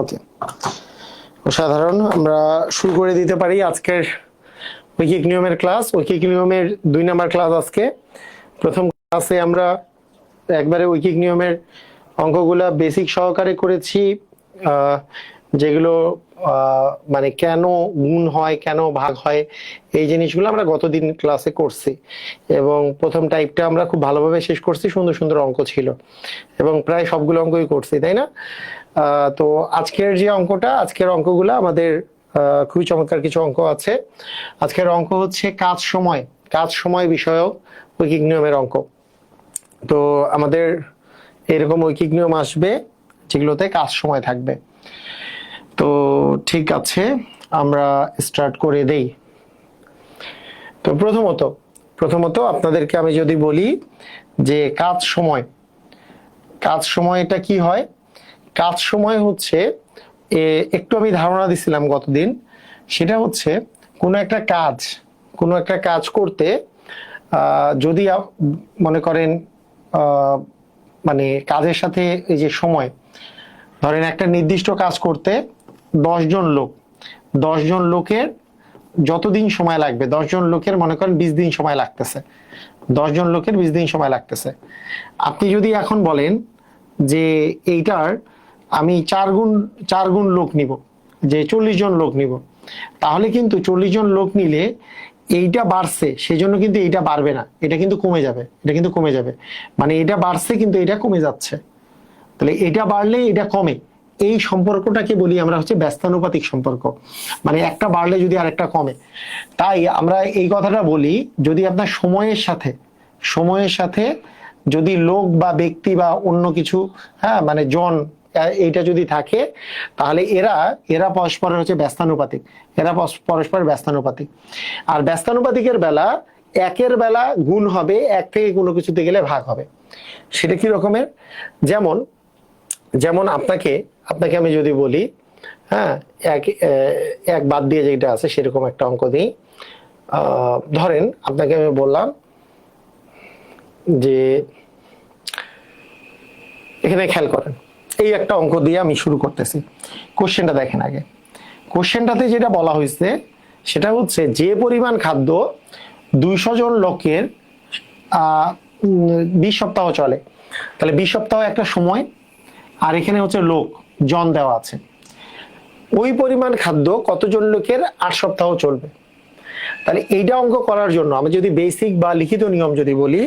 ওকে, অসাধারণ। আমরা শুরু করে দিতে পারি আজকের ঐকিক নিয়মের ক্লাস। ঐকিক নিয়মের 2 নাম্বার ক্লাস আজকে। প্রথম ক্লাসে আমরা একবারে ঐকিক নিয়মের অঙ্কগুলা বেসিক সহকারে করেছি, যেগুলো মানে কেন গুণ হয়, কেন ভাগ হয়, এই জিনিসগুলো আমরা গতদিন ক্লাসে করছি এবং প্রথম টাইপটা আমরা খুব ভালোভাবে শেষ করছি। সুন্দর সুন্দর অঙ্ক ছিল এবং প্রায় সবগুলো অঙ্কই করছি, তাই না? তো আজকের যে অঙ্কটা, আজকের অঙ্কগুলো আমাদের খুবই চমৎকার কিছু অঙ্ক আছে। আজকের অঙ্ক হচ্ছে কাজ সময় বিষয়ক ঐকিক নিয়মের অঙ্ক। তো আমাদের এরকম ঐকিক নিয়ম আসবে যেগুলোতে কাজ সময় থাকবে। তো ঠিক আছে, আমরা স্টার্ট করে দেই। তো প্রথমত আপনাদেরকে আমি যদি বলি যে কাজ সময়টা কি হয়। কাজ সময় হচ্ছে, একটু আমি ধারণা দিছিলাম গতদিন, সেটা হচ্ছে কোনো একটা কাজ করতে যদি মনে করেন মানে কাজের সাথে এই যে সময়, ধরেন একটা নির্দিষ্ট কাজ করতে 10 জন লোকের যতদিন সময় লাগবে, 10 জন লোকের মনে করেন 20 দিন সময় লাগতেছে, 10 জন লোকের 20 দিন সময় লাগতেছে। আপনি যদি এখন বলেন যে এইটার আমি 4 গুণ লোক নিব, যে 40 জন লোক নিব, তাহলে কিন্তু 40 জন লোক নিলে এইটা বাড়ছে, সেজন্য কিন্তু এইটা বাড়বে না, এটা কিন্তু কমে যাবে, মানে এটা বাড়ছে কিন্তু এটা কমে যাচ্ছে। তাহলে এটা বাড়লে এটা কমে, এই সম্পর্কটাকে বলি আমরা হচ্ছে ব্যস্তানুপাতিক সম্পর্ক, মানে একটা বাড়লে যদি আরেকটা কমে। তাই আমরা এই কথাটা বলি, যদি আপনার সময়ের সাথে যদি লোক বা ব্যক্তি বা অন্য কিছু, হ্যাঁ মানে জন, এইটা যদি থাকে, তাহলে এরা পরস্পরের হচ্ছে ব্যস্তানুপাতিক, ব্যস্তানুপাতিক। আর ব্যস্তানুপাতিকের বেলা একের বেলা গুণ হবে, এক থেকে কোনো কিছুতে গেলে ভাগ হবে। সেটা কি রকমের? যেমন আপনাকে আমি যদি বলি, হ্যাঁ, এক বাদ দিয়ে যেটা আছে সেরকম একটা অঙ্ক দিই। ধরেন আপনাকে আমি বললাম যে এখানে খেয়াল করেন, এই একটা অঙ্ক দিয়ে আমি শুরু করতেছি। কোশ্চেনটা দেখেন আগে। কোশ্চেনটাতে যেটা বলা হয়েছে সেটা হচ্ছে যে পরিমাণ খাদ্য 200 জন লোকের 20 সপ্তাহ চলে, তাহলে 20 সপ্তাহ একটা সময়, আর এখানে হচ্ছে লোক, জন দেওয়া আছে। ওই পরিমাণ খাদ্য কতজন লোকের 8 সপ্তাহ চলবে। তাহলে এইটা অঙ্ক করার জন্য আমি যদি বেসিক বা লিখিত নিয়ম যদি বলি,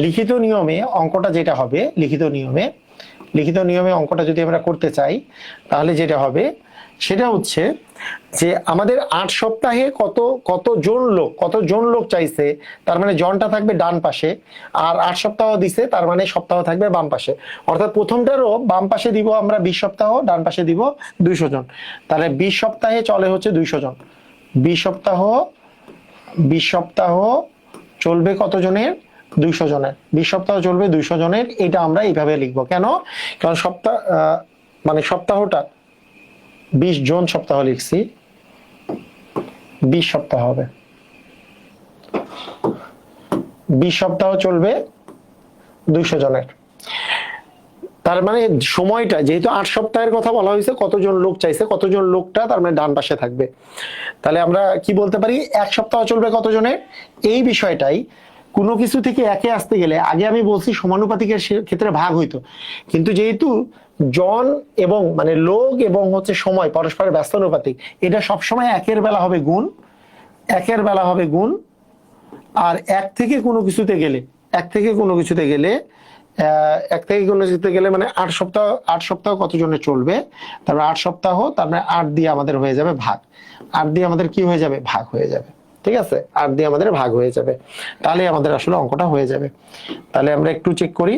লিখিত নিয়মে অঙ্কটা যেটা হবে, লিখিত নিয়মে অঙ্কটা যদি আমরা করতে চাই, তাহলে যেটা হবে সেটা হচ্ছে যে আমাদের 8 সপ্তাহে কতজন লোক চাইছে, তার মানে জনটা থাকবে ডান পাশে, আর 8 সপ্তাহ দিছে, তার মানে সপ্তাহ থাকবে বাম পাশে। অর্থাৎ প্রথমটারও বাম পাশে দিব আমরা 20 সপ্তাহ, ডান পাশে দিব 200 জন। তাহলে 20 সপ্তাহে চলে হচ্ছে 200 জন। 20 সপ্তাহ চলবে কতজনের? 200 জনের। 20 সপ্তাহ চলবে 200 জনের। এটা আমরা এইভাবে লিখবো। কেন? কারণ মানে সপ্তাহটা 20 জন সপ্তাহ লিখছি, 20 সপ্তাহ হবে। 20 সপ্তাহ চলবে 200 জনের। তার মানে সময়টা যেহেতু 8 সপ্তাহের কথা বলা হয়েছে, কতজন লোক চাইছে, কতজন লোকটা তার মানে ডান পাশে থাকবে। তাহলে আমরা কি বলতে পারি, 1 সপ্তাহ চলবে কতজনের? এই বিষয়টাই কোনো কিছু থেকে একে আসতে গেলে, আগে আমি বলছি সমানুপাতিকের ক্ষেত্রে ভাগ হইতো, কিন্তু যেহেতু জন এবং মানে লোক এবং হচ্ছে সময় পরস্পরের ব্যস্তানুপাতিক, এটা সবসময় একের বেলা হবে গুণ। আর এক থেকে কোনো কিছুতে গেলে মানে 8 সপ্তাহ কতজনের চলবে, তারপর 8 সপ্তাহ, তারপরে 8 দিয়ে আমাদের হয়ে যাবে ভাগ, 8 দিয়ে আমাদের কি হয়ে যাবে? ভাগ হয়ে যাবে। ঠিক আছে, 8 দিয়ে আমাদের ভাগ হয়ে যাবে। তাহলে আমাদের আসলে অঙ্কটা হয়ে যাবে। তাহলে আমরা একটু চেক করি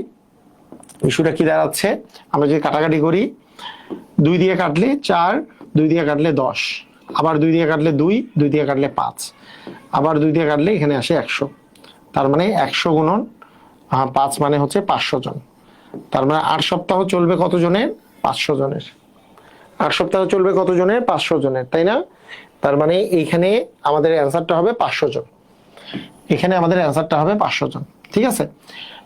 ইস্যুটা কি দাঁড়াচ্ছে। আমরা যদি কাটাকাটি করি, 2 দিয়ে কাটলে 4, 2 দিয়ে কাটলে 10, আবার 2 দিয়ে কাটলে 2, 2 দিয়ে কাটলে 5, আবার 2 দিয়ে কাটলে এখানে আসে 100। তার মানে 100 গুণন 5 মানে হচ্ছে 500 জন। তার মানে 8 সপ্তাহ চলবে কতজনের? 500 জনের। 8 সপ্তাহ চলবে কতজনের? 500 জনের, তাই না? তার মানে এইখানে আমাদের অ্যান্সারটা হবে 500 জন। এখানে আমাদের অ্যান্সারটা হবে 500 জন। ঠিক আছে,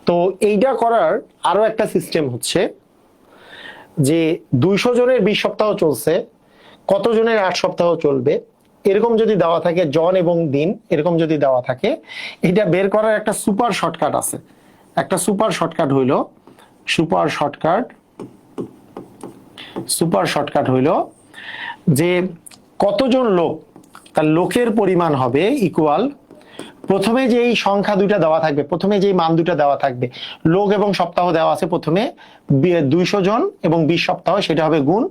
তো এইটা করার আরো একটা সিস্টেম হচ্ছে, যে 200 জনের 20 সপ্তাহ চলছে, কতজনের 8 সপ্তাহ চলবে, এরকম যদি দেওয়া থাকে, জন এবং দিন এরকম যদি দেওয়া থাকে, এটা বের করার একটা সুপার শর্টকাট আছে। একটা সুপার শর্টকাট হইল যে কতজন লোক, তার লোকের পরিমাণ হবে ইকুয়াল, প্রথমে যে এই সংখ্যা দুইটা দেওয়া থাকবে, প্রথমে যে মান দুইটা দেওয়া থাকবে, লোক এবং সপ্তাহ দেওয়া আছে প্রথমে 200 জন এবং 20 সপ্তাহ, সেটা হবে গুণ,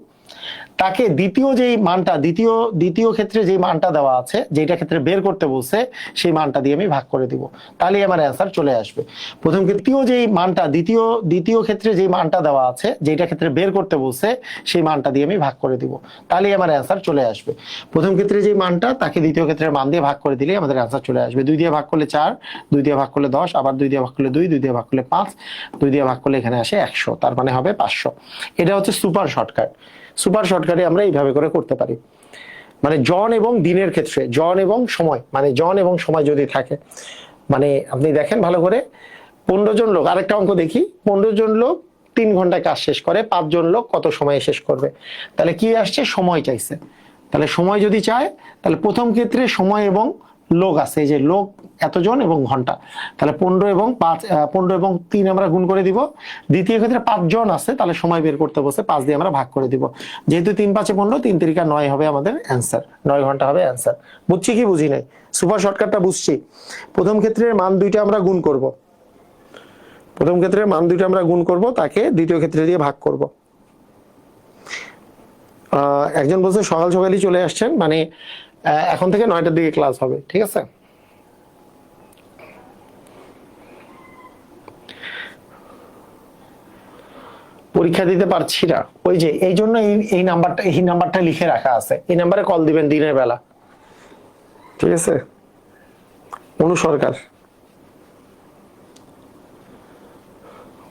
তাকে দ্বিতীয় যেই মানটা, দ্বিতীয় ক্ষেত্রে যেই মানটা দেওয়া আছে, যেটা ক্ষেত্রে বের করতে বলছে, সেই মানটা দিয়ে আমি ভাগ করে দিব, তাহলেই আমার অ্যান্সার চলে আসবে। প্রথম ক্ষেত্রে যেই মানটা, দ্বিতীয় ক্ষেত্রে যেই মানটা দেওয়া আছে, যেটা ক্ষেত্রে বের করতে বলছে, সেই মানটা দিয়ে আমি ভাগ করে দিব, তাহলেই আমার অ্যান্সার চলে আসবে। প্রথম ক্ষেত্রে যেই মানটা, তাকে দ্বিতীয় ক্ষেত্রের মান দিয়ে ভাগ করে দিলেই আমাদের অ্যান্সার চলে আসবে। 2 দিয়ে ভাগ করলে 4, 2 দিয়ে ভাগ করলে 10, আবার 2 দিয়ে ভাগ করলে 2, 2 দিয়ে ভাগ করলে 5, 2 দিয়ে ভাগ করলে এখানে আসে 100, তার মানে হবে 500। এটা হচ্ছে সুপার শর্টকাট। সুপার শর্টকাটে আমরা এইভাবে করে করতে পারি। মানে জন এবং দিনের ক্ষেত্রে, জন এবং সময়, মানে জন এবং সময় যদি থাকে, মানে আপনি দেখেন ভালো করে, 15 জন লোক, আরেকটা অঙ্ক দেখি, 15 জন লোক 3 ঘন্টায় কাজ শেষ করে, 5 জন লোক কত সময়ে শেষ করবে? তাহলে কি আসছে? সময় চাইছে। তাহলে সময় যদি চায়, তাহলে প্রথম ক্ষেত্রে সময় এবং লোক আছে, এই যে লোক এতজন এবং ঘন্টা, তাহলে 15 এবং 3 আমরা গুণ করে দিব। দ্বিতীয় ক্ষেত্রে 5 জন আছে, তাহলে সময় বের করতে বসে 5 দিয়ে আমরা ভাগ করে দিব। যেহেতু 3 5 15, 3 3 9 হবে আমাদের অ্যান্সার, 9 ঘন্টা হবে অ্যান্সার। বুঝছি কি বুঝি নাই? সুপার শর্টকাটটা বুঝছি। প্রথম ক্ষেত্রের মান দুইটা আমরা গুণ করব, প্রথম ক্ষেত্রের মান দুইটা আমরা গুণ করব, তাকে দ্বিতীয় ক্ষেত্রে দিয়ে ভাগ করব। একজন বলছে সকাল সকালই চলে আসছেন, মানে এখন থেকে 9টার দিকে ক্লাস হবে, ঠিক আছে? পরীক্ষা দিতে পারছি না, ওই যে এই জন্য এই নাম্বারটা লিখে রাখা আছে, এই নাম্বারে কল দিবেন দিনের বেলা, ঠিক আছে? অনু সরকার।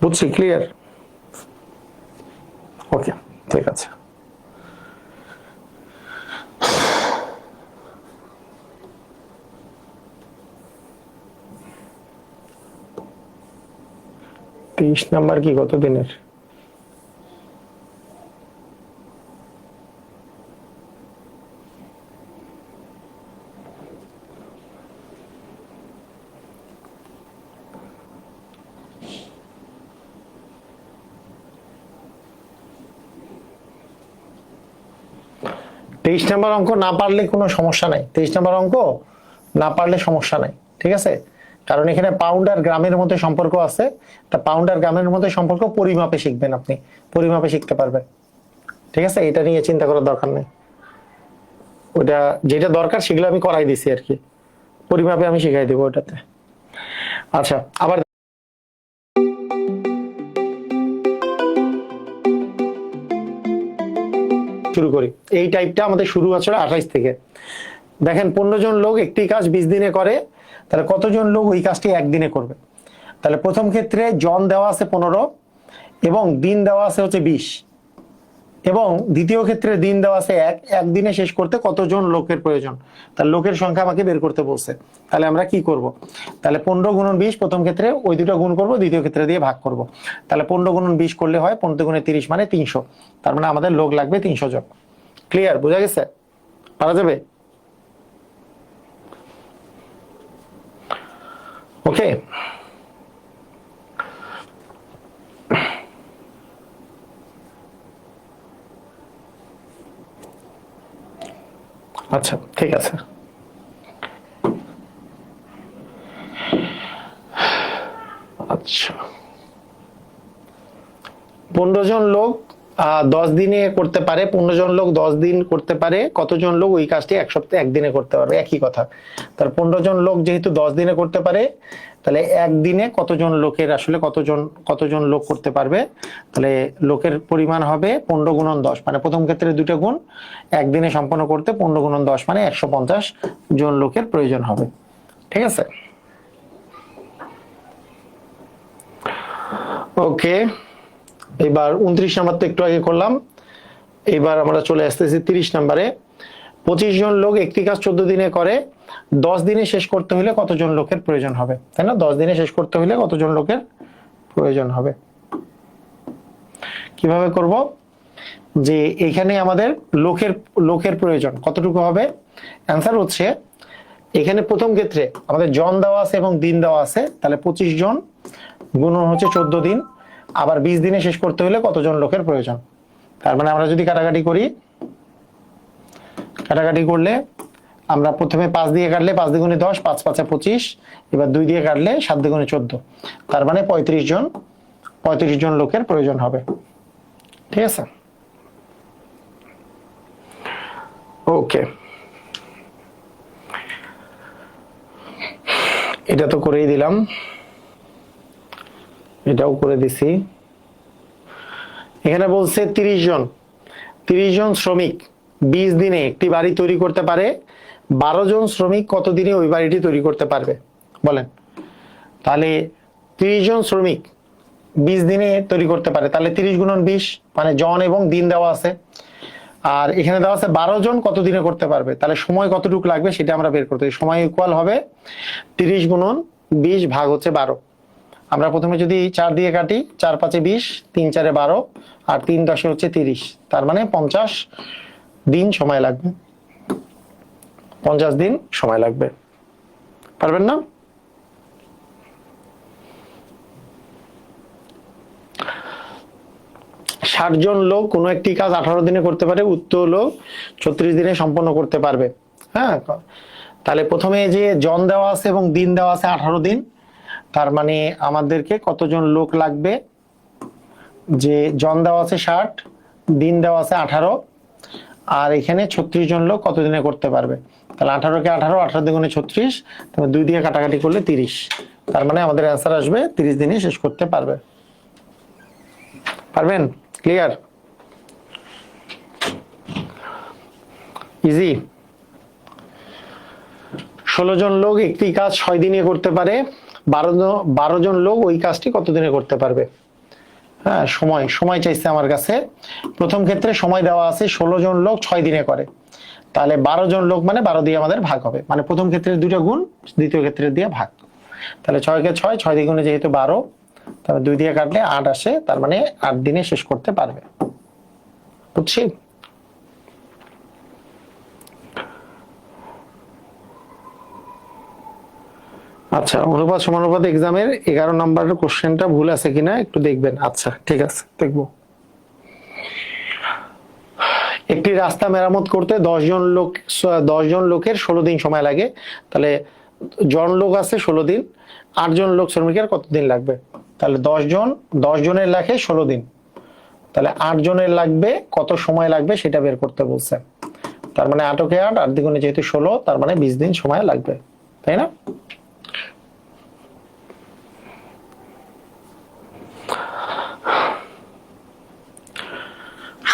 বুঝছি, ক্লিয়ার? ওকে, ঠিক আছে। তেইশ নাম্বার কি কত দিনের? তেইশ নাম্বার অঙ্ক না পারলে কোনো সমস্যা নাই, 23 নাম্বার অঙ্ক না পারলে সমস্যা নাই, ঠিক আছে? কারণ এখানে পাউন্ড আর গ্রামের মধ্যে সম্পর্ক আছে, তা পাউন্ড আর গ্রামের মধ্যে সম্পর্ক পরিমাপে শিখবেন, আপনি পরিমাপে শিখতে পারবেন, ঠিক আছে? এটা নিয়ে চিন্তা করার দরকার নেই। ওটা যেটা দরকার সেগুলো আমি করাই দিছি আর কি, পরিমাপে আমি শিখাই দেবো ওটাতে। আচ্ছা, আবার শুরু করি। এই টাইপটা আমাদের শুরু আছে 28 থেকে। দেখেন, 15 জন লোক একটি কাজ 20 দিনে করে, তাহলে কতজন লোক ওই কাজটি একদিনে করবে? তাহলে প্রথম ক্ষেত্রে জন দেওয়া আছে 15 এবং দিন দেওয়া আছে হচ্ছে 20, এবং দ্বিতীয় ক্ষেত্রে দিন দেওয়া আছে 1, একদিনে শেষ করতে কতজন লোকের প্রয়োজন? তার লোকের সংখ্যা আমাকে বের করতে বলছে। তাহলে আমরা কি করব? তাহলে 15 গুণন 20 প্রথম ক্ষেত্রে, ওই দুটো গুণ করব, দ্বিতীয় ক্ষেত্রে দিয়ে ভাগ করব। তাহলে 15 গুণন 20 করলে হয় 15 গুণে 30 মানে 300, তার মানে আমাদের লোক লাগবে 300 জন। ক্লিয়ার? বোঝা গেছে? পারা যাবে? ওকে, আচ্ছা, ঠিক আছে। আচ্ছা, 15 জন লোক 10 দিনে করতে পারে, 15 জন লোক 10 দিন করতে পারে, কতজন লোক ওই কাজটি এক সপ্তাহে একদিনে করতে পারবে? একই কথা। তার 15 জন লোক যেহেতু 10 দিনে করতে পারে, তাহলে একদিনে কতজন লোকের আসলে কতজন লোক করতে পারবে? তাহলে লোকের পরিমাণ হবে 15 গুণন 10, মানে প্রথম ক্ষেত্রে দুটো গুণ, একদিনে সম্পন্ন করতে 15 গুণন 10 মানে 150 জন লোকের প্রয়োজন হবে, ঠিক আছে? ওকে, এবার 29 নাম্বার তো একটু আগে করলাম, এবার আমরা চলে আসতেছি 30 নাম্বারে। 25 জন লোক একটি কাজ 14 দিনে করে, 10 দিনে শেষ করতে হলে কতজন লোকের প্রয়োজন হবে? তাই না? 10 দিনে শেষ করতে হলে কতজন লোকের প্রয়োজন হবে? কিভাবে করব? যে এখানে আমাদের লোকের লোকের প্রয়োজন কতটুকু হবে। অ্যান্সার হচ্ছে এখানে প্রথম ক্ষেত্রে আমাদের জন দেওয়া আছে এবং দিন দেওয়া আছে, তাহলে 25 জন গুণন হচ্ছে 14 দিন, আবার 20 দিনে শেষ করতে হলে কতজন লোকের প্রয়োজন। তার মানে আমরা যদি কাটাকাটি করি, কাটাকাটি করলে আমরা প্রথমে 5 দিয়ে কাটলে 5 দ্বিগুণে 10, 5 5 25, এবার 2 দিয়ে কাটলে 7 দ্বিগুণে 14, তার মানে 35 জন লোকের প্রয়োজন হবে। ঠিক আছে, ওকে, এটা তো করেই দিলাম, এটাও করে দিছি। এখানে বলছে 30 জন শ্রমিক 20 দিনে একটি বাড়ি তৈরি করতে পারে, 12 জন শ্রমিক কত দিনে ওই বাড়িটি তৈরি করতে পারবে বলেন। তাহলে 30 জন শ্রমিক 20 দিনে তৈরি করতে পারে, তাহলে 30 গুণন 20 মানে জন এবং দিন দেওয়া আছে, আর এখানে দেওয়া আছে 12 জন কত দিনে করতে পারবে, তাহলে সময় কতটুকু লাগবে সেটা আমরা বের করতে হবে। সময় ইকুয়াল হবে 30 গুণন 20 ভাগ হচ্ছে 12। আমরা প্রথমে যদি 4 দিয়ে কাটি, 4 5 20, 3 4 12, আর 3 10 হচ্ছে 30, তার মানে 50 দিন সময় লাগবে। 50 দিন সময় লাগবে, পারবেন না? ষাট জন লোক কোনো একটি কাজ 18 দিনে করতে পারে, উত্তর লোক 36 দিনে সম্পন্ন করতে পারবে। হ্যাঁ, তাহলে প্রথমে যে জন দেওয়া আছে এবং দিন দেওয়া আছে 18 দিন, তার মানে আমাদেরকে কতজন লোক লাগবে, যে জন দেওয়া আছে 60, দিন দেওয়া আছে 18, আর এখানে 36 জন লোক কত দিনে করতে পারবে। তাহলে 18 কে 18, 18 দ্বিগুণে 36, তাহলে 2 দিয়ে কাটাকাটি করলে 30, তার মানে আমাদের অ্যান্সার আসবে 30 দিনে শেষ করতে পারবে। পারবেন? ক্লিয়ার? ইজি। 16 জন লোক একটি কাজ 6 দিনে করতে পারে, 12 জন লোক ওই কাজটি কত দিনে করতে পারবে। হ্যাঁ, সময় চাইছে আমার কাছে। প্রথম ক্ষেত্রে সময় দেওয়া আছে 16 জন লোক 6 দিনে করে, তাহলে 12 জন লোক মানে 12 দিয়ে আমাদের ভাগ হবে, মানে প্রথম ক্ষেত্রে 2টা গুণ, দ্বিতীয় ক্ষেত্রে দিয়ে ভাগ। তাহলে 6 কে 6, 6 দ্বিগুণে যেহেতু 12, তাহলে 2 দিয়ে কাটলে 8 আসে, তার মানে 8 দিনে শেষ করতে পারবে। বুঝছি? আচ্ছা, অনুপাত সমানুপাত এক্সামের 11 নম্বরের কোশ্চেনটা ভুল আছে কিনা একটু দেখবেন। আচ্ছা, ঠিক আছে, দেখবো। একটি রাস্তা মেরামত করতে 10 জন লোকের 16 দিন সময় লাগে, তাহলে জন লোক আছে 16 দিন, 8 জন লোক শ্রমিকের কত দিন লাগবে। তাহলে 10 জনের লাগে 16 দিন, তাহলে 8 জনের লাগবে কত সময় লাগবে সেটা বের করতে বলছে। তার মানে 8 কে 8, 8 দ্বিগুণে যেহেতু 16, তার মানে 20 দিন সময় লাগবে, তাই না?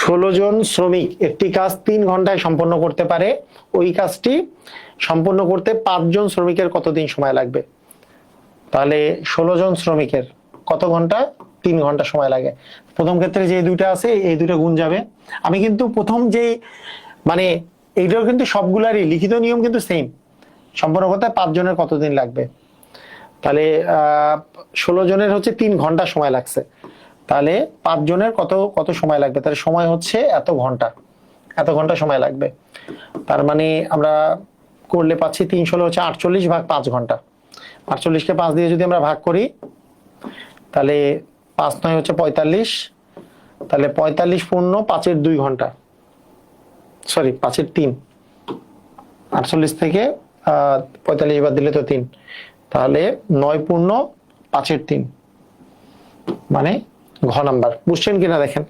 ষোলো জন শ্রমিক একটি কাজ 3 ঘন্টায় সম্পন্ন করতে পারে, ওই কাজটি সম্পন্ন করতে 5 জন শ্রমিকের কত দিন সময় লাগবে। তাহলে 16 জন শ্রমিকের কত ঘন্টা, 3 ঘন্টা সময় লাগে। প্রথম ক্ষেত্রে যে দুইটা আছে এই দুটো গুণ যাবে। আমি কিন্তু প্রথম যে মানে এইটাও কিন্তু সবগুলারই লিখিত নিয়ম কিন্তু সেম, সম্পন্ন করতে 5 জনের কত দিন লাগবে। তাহলে 16 জনের হচ্ছে 3 ঘন্টা সময় লাগছে, তাহলে 5 জনের কত সময় লাগবে, তাহলে সময় হচ্ছে এত ঘন্টা সময় লাগবে। তার মানে আমরা করলে পাচ্ছি 3 16 হচ্ছে 48 ভাগ 5 ঘন্টা। 48 কে 5 দিয়ে যদি আমরা ভাগ করি, তাহলে 5 9 হচ্ছে 45, তাহলে 45 পূর্ণ 5-এর 2 ঘন্টা, সরি 5-এর 3, 48 থেকে 45 বাদ দিলে তো 3, তাহলে 9 পূর্ণ 5-এর 3, মানে ঘ নাম্বার। বুঝছেন কিনা দেখেন,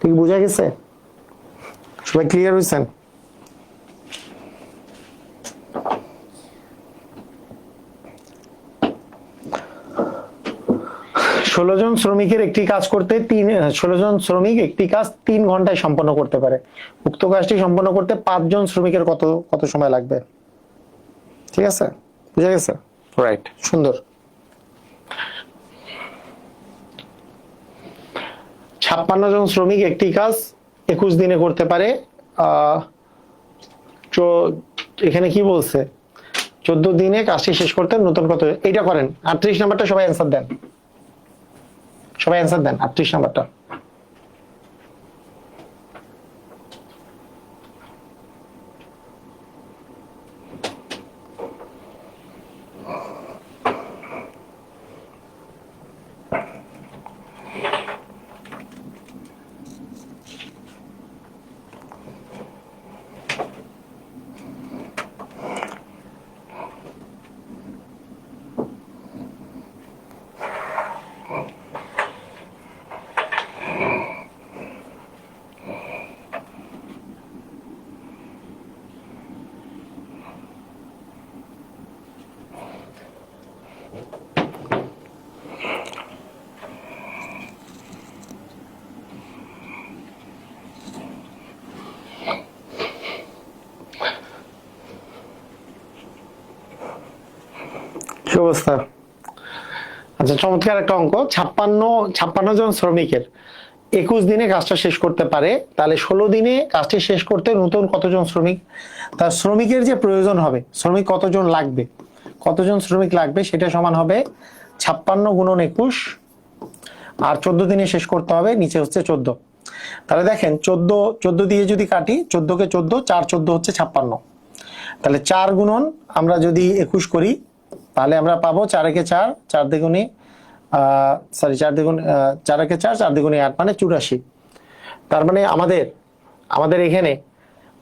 ঠিক বুঝা গেছে? সবাই ক্লিয়ার হয়েছেন? ষোলো জন শ্রমিকের একটি কাজ করতে 16 জন শ্রমিক একটি কাজ 3 ঘন্টায় সম্পন্ন করতে পারে, উক্ত কাজটি সম্পন্ন করতে 5 জন শ্রমিকের কত সময় লাগবে। ঠিক আছে, বুঝা গেছে? রাইট, সুন্দর। 56 জন শ্রমিক একটি কাজ 21 দিনে করতে পারে, এখানে কি বলছে, 14 দিনে কাজটি শেষ করতে নতুন কত, এইটা করেন। 38 নাম্বারটা সবাই অ্যান্সার দেন। সবাই অ্যান্সার দেন 38 নাম্বারটা। কি অবস্থা? আচ্ছা, চমৎকার একটা অঙ্ক। 56 জন শ্রমিকের 21 দিনে কাজটা শেষ করতে পারে, তাহলে 16 দিনে কাজটি শেষ করতে নতুন কতজন শ্রমিক, তার শ্রমিকের যে প্রয়োজন হবে, শ্রমিক কতজন লাগবে, কতজন শ্রমিক লাগবে সেটা সমান হবে 56 গুণন 21, আর 14 দিনে শেষ করতে হবে, নিচে হচ্ছে 14। তাহলে দেখেন 14 দিয়ে যদি কাটি, 14 কে 14, 4 14 হচ্ছে 56। তাহলে 4 গুণন আমরা যদি 21 করি, তাহলে আমরা পাবো 4 একে 4, 4 দ্বিগুণে 4 একে 4, 4 দ্বিগুণে 8, মানে 84। তার মানে আমাদের এখানে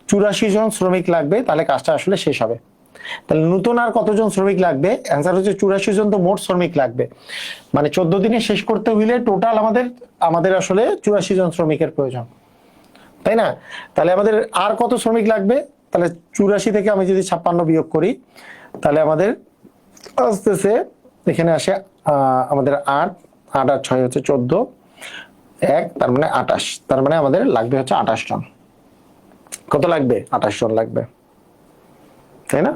84 জন শ্রমিক লাগবে, তাহলে কাজটা আসলে শেষ হবে। তাহলে নতুন আর কতজন শ্রমিক লাগবে? অ্যান্সার হচ্ছে 84 জন। তো মোট শ্রমিক লাগবে, মানে 14 দিনে শেষ করতে হইলে টোটাল আমাদের আসলে 84 জন শ্রমিকের প্রয়োজন, তাই না? তাহলে আমাদের আর কত শ্রমিক লাগবে? তাহলে 84 থেকে আমি যদি 56 বিয়োগ করি, তাহলে আমাদের আসতেছে, এখানে আসে আমাদের 8 আর 6 হচ্ছে 14, 1, তার মানে 28। তার মানে আমাদের লাগবে হচ্ছে 28 জন। কত লাগবে? 28 জন লাগবে, তাই না?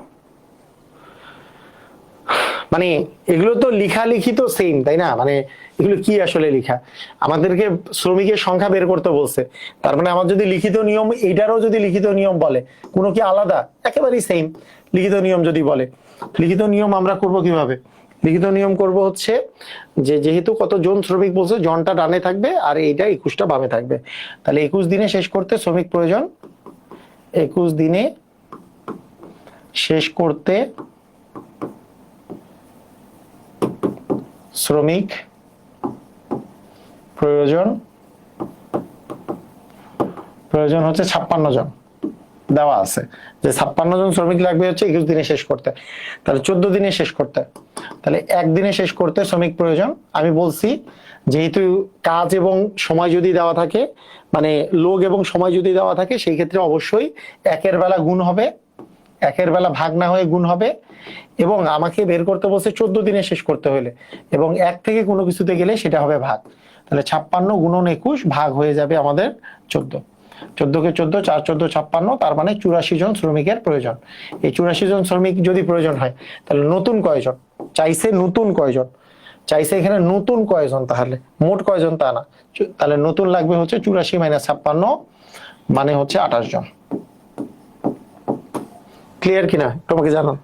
মানে এগুলো তো লিখালিখি তো সেম, তাই না? মানে এগুলো কি আসলে লিখা, আমাদেরকে শ্রমিকের সংখ্যা বের করতে বলছে, তার মানে আমার যদি লিখিত নিয়ম, এইটারও যদি লিখিত নিয়ম বলে, কোনো কি আলাদা? একেবারেই সেম। লিখিত নিয়ম যদি বলে, লিখিত নিয়ম আমরা করব কিভাবে? লিখিত নিয়ম করব হচ্ছে যে, যেহেতু কতজন শ্রমিক বলছে, জনটা ডানে থাকবে আর এইটা 21টা বামে থাকবে। তাহলে 21 দিনে শেষ করতে শ্রমিক প্রয়োজন, 21 দিনে শেষ করতে শ্রমিক প্রয়োজন হচ্ছে 56 জন। দেওয়া আছে যে 56 জন শ্রমিক লাগবে হচ্ছে 21 দিনে শেষ করতে, তাহলে 14 দিনে শেষ করতে, তাহলে একদিনে শেষ করতে শ্রমিক প্রয়োজন। আমি বলছি যেহেতু কাজ এবং সময় যদি দেওয়া থাকে, মানে লোক এবং সময় যদি দেওয়া থাকে, সেই ক্ষেত্রে অবশ্যই একের বেলা গুণ হবে, একের বেলা ভাগ না হয়ে গুণ হবে। এবং আমাকে বের করতে বলছে 14 দিনে শেষ করতে হলে, এবং 1 থেকে কোনো কিছুতে গেলে সেটা হবে ভাগ। তাহলে 56 গুণন 21 ভাগ হয়ে যাবে আমাদের 14। 14 কে 14, 4 14 56, তার মানে 84 জন শ্রমিকের প্রয়োজন। এই 84 জন শ্রমিক যদি প্রয়োজন হয়, তাহলে নতুন কয়জন চাইছে? নতুন কয়জন চাইছে এখানে? নতুন কয়জন? তাহলে মোট কয়জন তা না, তাহলে নতুন লাগবে হচ্ছে 84 - 56, মানে হচ্ছে 28 জন। ক্লিয়ার কিনা তোমাকে জানান?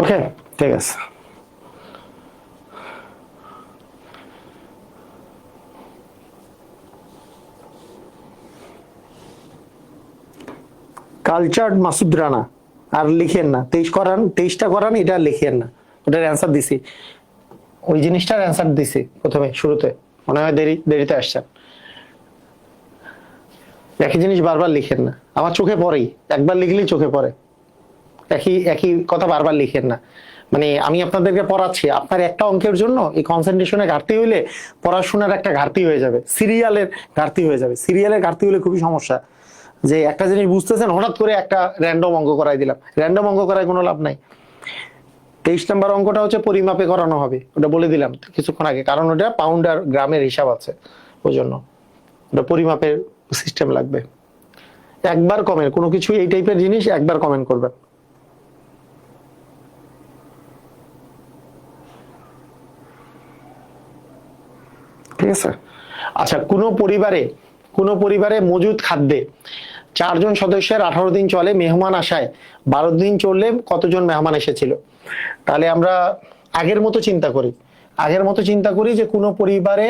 ওকে, ঠিক আছে। কালচার্ড মাসুদ রানা, আর লিখেন না 23টা করান, এটা লিখেন না, ওটার অ্যান্সার দিছি, ওই জিনিসটার অ্যান্সার দিছি প্রথমে শুরুতে, মনে হয় দেরিতে আসছেন। একই জিনিস বারবার লিখেন না, আমার চোখে পড়েই, একবার লিখলেই চোখে পড়ে, একই কথা বারবার লিখেন না। মানে আমি আপনাদেরকে পড়াচ্ছি, আপনার একটা অঙ্কের জন্য এই কনসেন্ট্রেশনের ঘাটতি হইলে পড়াশোনার একটা ঘাটতি হয়ে যাবে, সিরিয়ালের ঘাটতি হয়ে যাবে। সিরিয়ালের ঘাটতি হলে খুবই সমস্যা, যে একটা জিনিস বুঝতেছেন, হঠাৎ করে একটা র্যান্ডম অঙ্ক করাই দিলাম, র্যান্ডম অঙ্ক করায় কোনো লাভ নাই। 23 নম্বর অঙ্কটা হচ্ছে পরিমাপে করানো হবে, ওটা বলে দিলাম কিছুক্ষণ আগে, কারণ ওটা পাউন্ড আর গ্রামের হিসাব আছে, ওই জন্য ওটা পরিমাপের সিস্টেম লাগবে। একবার কমেন্ট, কোনো কিছু এই টাইপের জিনিস একবার কমেন্ট করবেন। ঠিক আছে। আচ্ছা, কোনো পরিবারে মজুদ খাদ্যে 4 জন সদস্যের 18 দিন চলে, মেহমান আসায় 12 দিন চললে কতজন মেহমান এসেছিল? তাহলে আমরা আগের মতো চিন্তা করি যে কোনো পরিবারে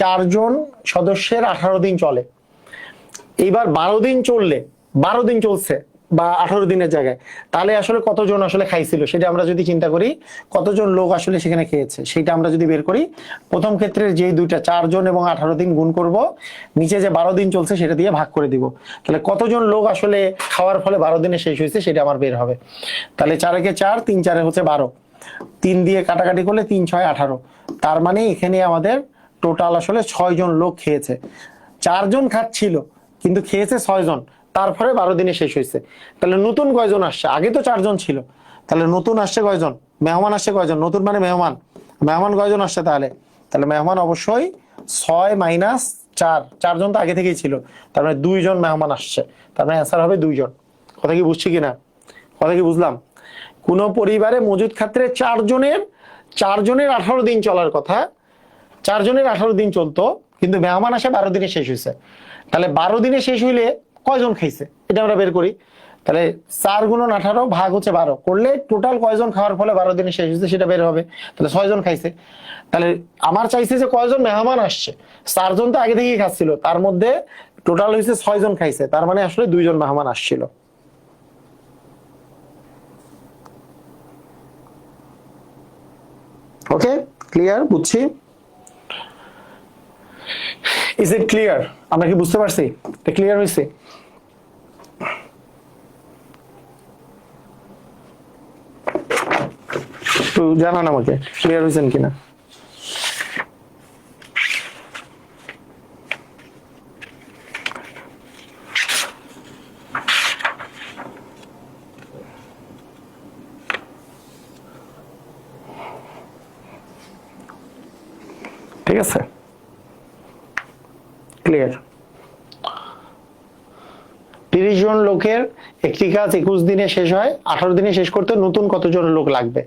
4 জন সদস্যের 18 দিন চলে। এইবার 12 দিন চলছে বা 18 দিনের জায়গায়, তাহলে আসলে কতজন আসলে খাইছিল সেটা আমরা যদি চিন্তা করি, কতজন লোক আসলে সেখানে খেয়েছে সেটা আমরা যদি বের করি, প্রথম ক্ষেত্রে যে দুইটা 4 জন এবং 18 দিন গুণ করব, নিচে যে 12 দিন চলছে সেটা দিয়ে ভাগ করে দিব, তাহলে কতজন লোক আসলে খাওয়ার ফলে 12 দিনে শেষ হয়েছে সেটা আমার বের হবে। তাহলে 4 একে 4, 3 4 হচ্ছে 12, 3 দিয়ে কাটাকাটি করলে 3 6 18, তার মানে এখানে আমাদের টোটাল আসলে 6 জন লোক খেয়েছে। 4 জন খাচ্ছিল কিন্তু খেয়েছে 6 জন, তারপরে 12 দিনে শেষ হয়েছে। তাহলে নতুন কয়জন আসছে? আগে তো 4 জন ছিল, তাহলে নতুন আসছে কয়জন? মেহমান আসছে কয়জন? নতুন মানে মেহমান কয়জন আসছে? তাহলে মেহমান অবশ্যই 6 মাইনাস 4, 4 জন তো আগে থেকেই ছিল, তার মানে 2 জন মেহমান আসছে, তার মানে অ্যান্সার হবে 2 জন। কথা কি বুঝছি কিনা? কথা কি বুঝলাম? কোন পরিবারে মজুদ খাদ্যে 4 জনের 18 দিন চলার কথা, 4 জনের 18 দিন চলতো কিন্তু মেহমান আসে 12 দিনে শেষ হয়েছে। তাহলে 12 দিনে শেষ হইলে কয়জন খাইছে এটা আমরা বের করি। তাহলে 4 গুণন 18 ভাগ হচ্ছে 12 করলে টোটাল কয়জন খাওয়ার ফলে 12 দিনে শেষ হয়েছে সেটা বের হবে। তাহলে 6 জন খাইছে। তাহলে আমার চাইছে যে কয়জন মেহমান আসছে, 4 জন তো আগে থেকেই খাচ্ছিল, তার মধ্যে টোটাল হয়েছে 6 জন খাইছে, তার মানে আসলে 2 জন মেহমান আসছিল। ওকে, ক্লিয়ার? বুঝছি? Is it clear? আমরা কি বুঝতে পারছি? এটা ক্লিয়ার হয়েছে? একটু জানান আমাকে ক্লিয়ার হয়েছেন কিনা। ঠিক আছে, ক্লিয়ার। 30 জন লোকের একটি কাজ 21 দিনে শেষ হয়, 18 দিনে শেষ করতে নতুন কতজন লোক লাগবে?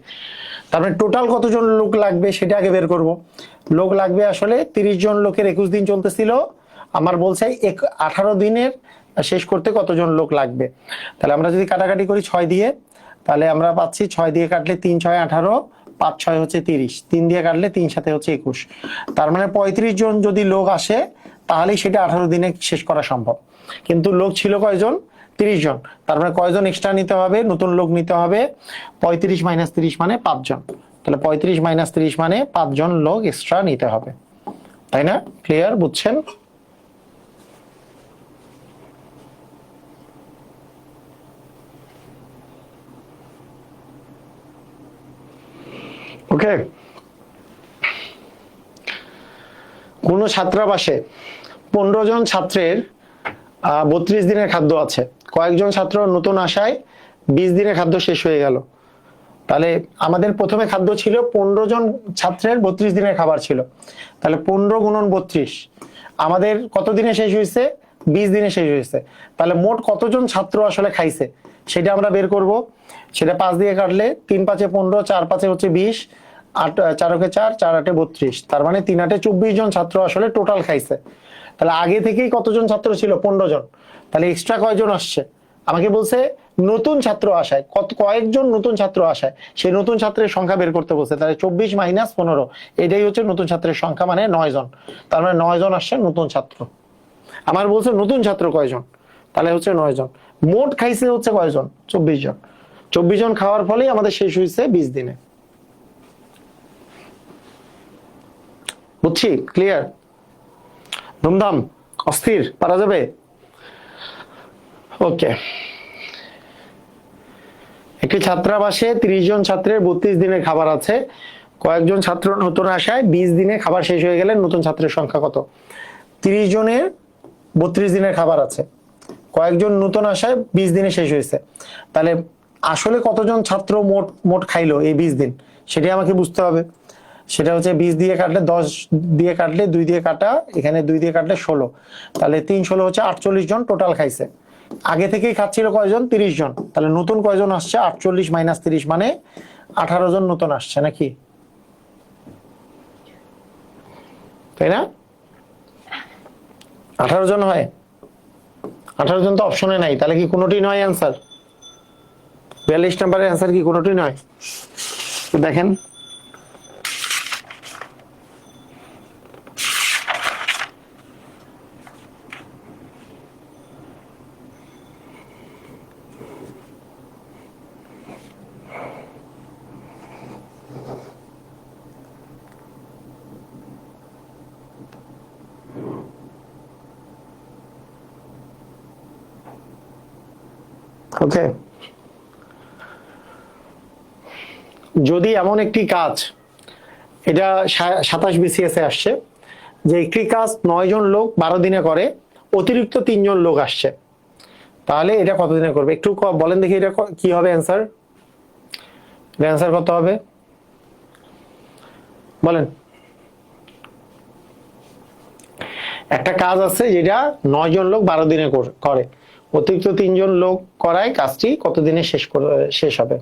তার মানে টোটাল কতজন লোক লাগবে সেটা আগে বের করব। লোক লাগবে আসলে 30 জন লোকের 21 দিন চলতেছিল, আমার বলছে 18 দিনের শেষ করতে কতজন লোক লাগবে। তাহলে আমরা যদি কাটাকাটি করি 6 দিয়ে, তাহলে আমরা পাচ্ছি 6 দিয়ে কাটলে 3 6 18, 5 6 হচ্ছে 30, 3 দিয়ে কাটলে 3 7 হচ্ছে 21, তার মানে 35 জন যদি লোক আসে তাহলেই সেটা 18 দিনে শেষ করা সম্ভব। কিন্তু লোক ছিল কয়জন? 30 জন, তার মানে কয়জন এক্সট্রা নিতে হবে? নতুন লোক নিতে হবে। 35 মাইনাস 30 মানে 5 জন, তাহলে 35 মাইনাস 30 মানে 5 জন লোক এক্সট্রা নিতে হবে, তাই না? ক্লিয়ার? বুঝছেন? ওকে। কোন ছাত্রাবাসে 15 জন ছাত্রের 32 দিনের খাদ্য আছে, কয়েকজন ছাত্র নতুন আসায় 20 দিনের খাদ্য শেষ হয়ে গেল। তাহলে আমাদের প্রথমে খাদ্য ছিল 15 জন ছাত্রের 32 দিনের খাবার ছিল, তাহলে 15 গুণন 32 আমাদের কত দিনে শেষ হয়েছে? 20 দিনে শেষ হয়েছে। তাহলে মোট কতজন ছাত্র আসলে খাইছে সেটা আমরা বের করব। সেটা 5 দিয়ে কাটলে 3 5 15, 4 5 হচ্ছে 20, 8 4 4, 4 8 32, তার মানে 3 8 24 জন ছাত্র আসলে টোটাল খাইছে। তাহলে আগে থেকেই কতজন ছাত্র ছিল? 15 জন, তাহলে এক্সট্রা কয়জন আসছে? আমাকে বলছে নতুন ছাত্র আসায় কয়েকজন নতুন ছাত্র আসায়, সেই নতুন ছাত্রের সংখ্যা বের করতে বলছে। তাহলে 24 মাইনাস 15 এটাই হচ্ছে নতুন ছাত্রের সংখ্যা, মানে 9 জন, তার মানে 9 জন আসছে নতুন ছাত্র। আমার বলছে নতুন ছাত্র কয়জন, তাহলে হচ্ছে 9 জন। মোট খাইছে হচ্ছে কয়জন? 24 জন। 24 জন খাওয়ার ফলেই আমাদের শেষ হয়েছে 20 দিনে। বুঝছি? ক্লিয়ার? ধুমধাম অস্থির পারা যাবে? ওকে। একটি ছাত্রাবাসে 30 জন ছাত্রের 32 দিনের খাবার আছে, কয়েকজন ছাত্র নতুন আসায় 20 দিনে খাবার শেষ হয়ে গেলে নতুন ছাত্রের সংখ্যা কত? 30 জনের 32 দিনের খাবার আছে, কয়েকজন নতুন আসায় 20 দিনে শেষ হয়েছে। তাহলে আসলে কতজন ছাত্র মোট খাইলো এই 20 দিন সেটাই আমাকে বুঝতে হবে। সেটা হচ্ছে 20 দিয়ে কাটলে 10 দিয়ে কাটলে 2 দিয়ে কাটা, এখানে 2 দিয়ে কাটলে 16, তাহলে 3 16 হচ্ছে 48 জন টোটাল খাইছে। আগে থেকেই খাচ্ছিল কয়জন? 30 জন, তাহলে নতুন কয়জন আসছে? 48 মাইনাস 30 মানে 18 জন নতুন আসছে নাকি? তাই না? 18 জন হয়, 18 জন তো অপশনে নাই, তাহলে কি কোনোটি নয় অ্যান্সার? 42 নম্বরের অ্যান্সার কি কোনোটি নয়? দেখেন ওকে, যদি এমন একটি কাজ, এটা 27 BCS এ আসছে, যে একটি কাজ 9 জন লোক 12 দিনে করে, অতিরিক্ত 3 জন লোক আসছে, তাহলে এটা কত দিনে করবে? একটু বলেন দেখি এটা কি হবে অ্যান্সার? অ্যান্সার কত হবে বলেন? একটা কাজ আছে যেটা 9 জন লোক 12 দিনে করে, অতিরিক্ত 3 জন লোক করায় কাজটি কত দিনে শেষ হবে?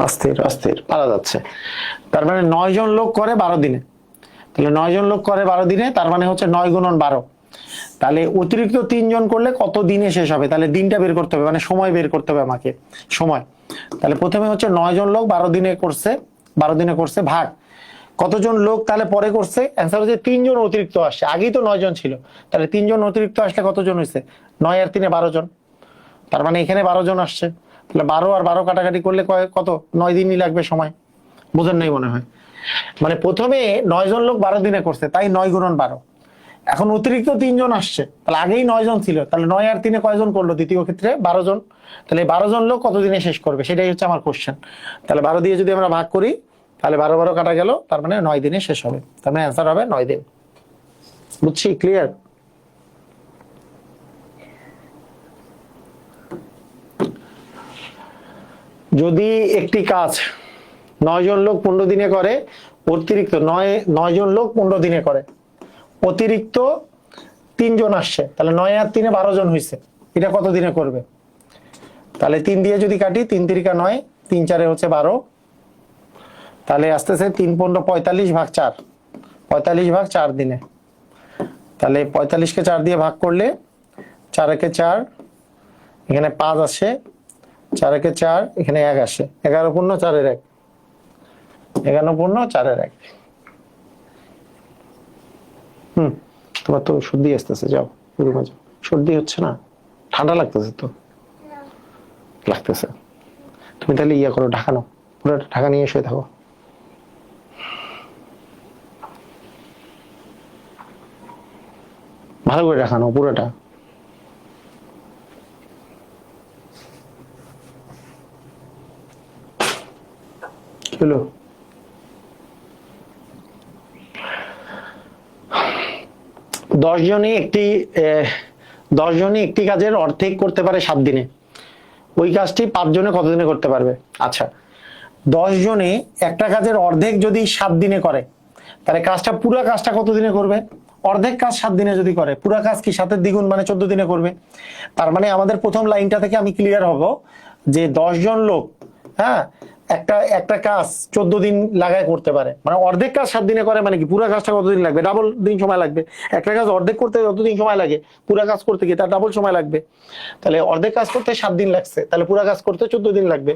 অস্থির অস্থির পারা যাচ্ছে। তার মানে 9 জন লোক করে 12 দিনে, তাহলে 9 জন লোক করে 12 দিনে, তার মানে হচ্ছে 9 গুণন 12। তাহলে অতিরিক্ত 3 জন করলে কত দিনে শেষ হবে? তাহলে দিনটা বের করতে হবে, মানে সময় বের করতে হবে আমাকে, সময়। তাহলে প্রথমে হচ্ছে 9 জন লোক 12 দিনে করছে, 12 দিনে করছে, ভাগ কতজন লোক তাহলে পরে করছে? অ্যান্সার হচ্ছে 3 জন অতিরিক্ত আসছে, আগেই তো 9 জন ছিল, তাহলে 3 জন অতিরিক্ত আসলে কতজন হয়েছে? 9 আর 3 12 জন, তার মানে এখানে 12 জন আসছে, তাহলে 12 আর 12 কাটাকাটি করলে কত? 9 দিনই লাগবে সময়। বুঝেন নাই মনে হয়? মানে প্রথমে 9 জন লোক 12 দিনে করছে, তাই 9 গুণন 12। এখন অতিরিক্ত 3 জন আসছে, তাহলে আগেই 9 জন ছিল, তাহলে 9 আর 3 কয়জন করলো? দ্বিতীয় ক্ষেত্রে 12 জন। তাহলে 12 জন লোক কত দিনে শেষ করবে, সেটাই হচ্ছে আমার কোশ্চেন। তাহলে 12 দিয়ে যদি আমরা ভাগ করি, তাহলে 12 12 কাটা গেল, তার মানে 9 দিনে শেষ হবে, তার মানে অ্যান্সার হবে 9 দিন। বুঝছি? ক্লিয়ার? যদি একটি কাজ 9 জন লোক 15 দিনে করে, অতিরিক্ত 9 জন লোক 15 দিনে করে, অতিরিক্ত 3 জন আসছে, তাহলে 9 আর 3 12 জন হয়েছে, এটা কত দিনে করবে? তাহলে 3 দিয়ে যদি কাটি, 3 3 9, 3 4 হচ্ছে 12, তাহলে আসতেছে 3 15 45 ভাগ 4, 45 ভাগ 4 দিনে। তাহলে 45কে 4 দিয়ে ভাগ করলে 4 একে 4, এখানে 5 আসে, 4 একে 4, এখানে 1 আসে, 11 পূর্ণ 4 এর 1, 11 পূর্ণ 4 এর 1। তোমার তো সর্দি আসতেছে, যাও রুমে যাও। সর্দি হচ্ছে না? ঠান্ডা লাগতেছে তো? লাগতেছে। তুমি তাহলে ইয়া করো, ঢাকা নাও, পুরো ঢাকা নিয়ে শুয়ে থাকো। ভালো করে ঢাকা নাও পুরোটা। হলো 10 জনে একটি কাজের অর্ধেক করতে পারে 7 দিনে, ওই কাজটি 5 জনে কত দিনে করতে পারবে? আচ্ছা, 10 জনে একটা কাজের অর্ধেক যদি 7 দিনে করে, তাহলে পুরো কাজটা কত দিনে করবে? অর্ধেক কাজ 7 দিনে যদি করে, পুরো কাজ কি 7 এর দ্বিগুণ, মানে 14 দিনে করবে। তার মানে আমাদের প্রথম লাইনটা থেকে আমি ক্লিয়ার হব যে 10 জন লোক, হ্যাঁ, একটা কাজ 14 দিন লাগায় করতে পারে, মানে অর্ধেক কাজ 7 দিনে করে, মানে কি পুরো কাজটা কতদিন লাগবে? ডাবল দিন সময় লাগবে। একটা কাজ অর্ধেক করতে যতদিন সময় লাগে, পুরো কাজ করতে গিয়ে তার ডাবল সময় লাগবে। তাহলে অর্ধেক কাজ করতে 7 দিন লাগছে, তাহলে পুরো কাজ করতে 14 দিন লাগবে।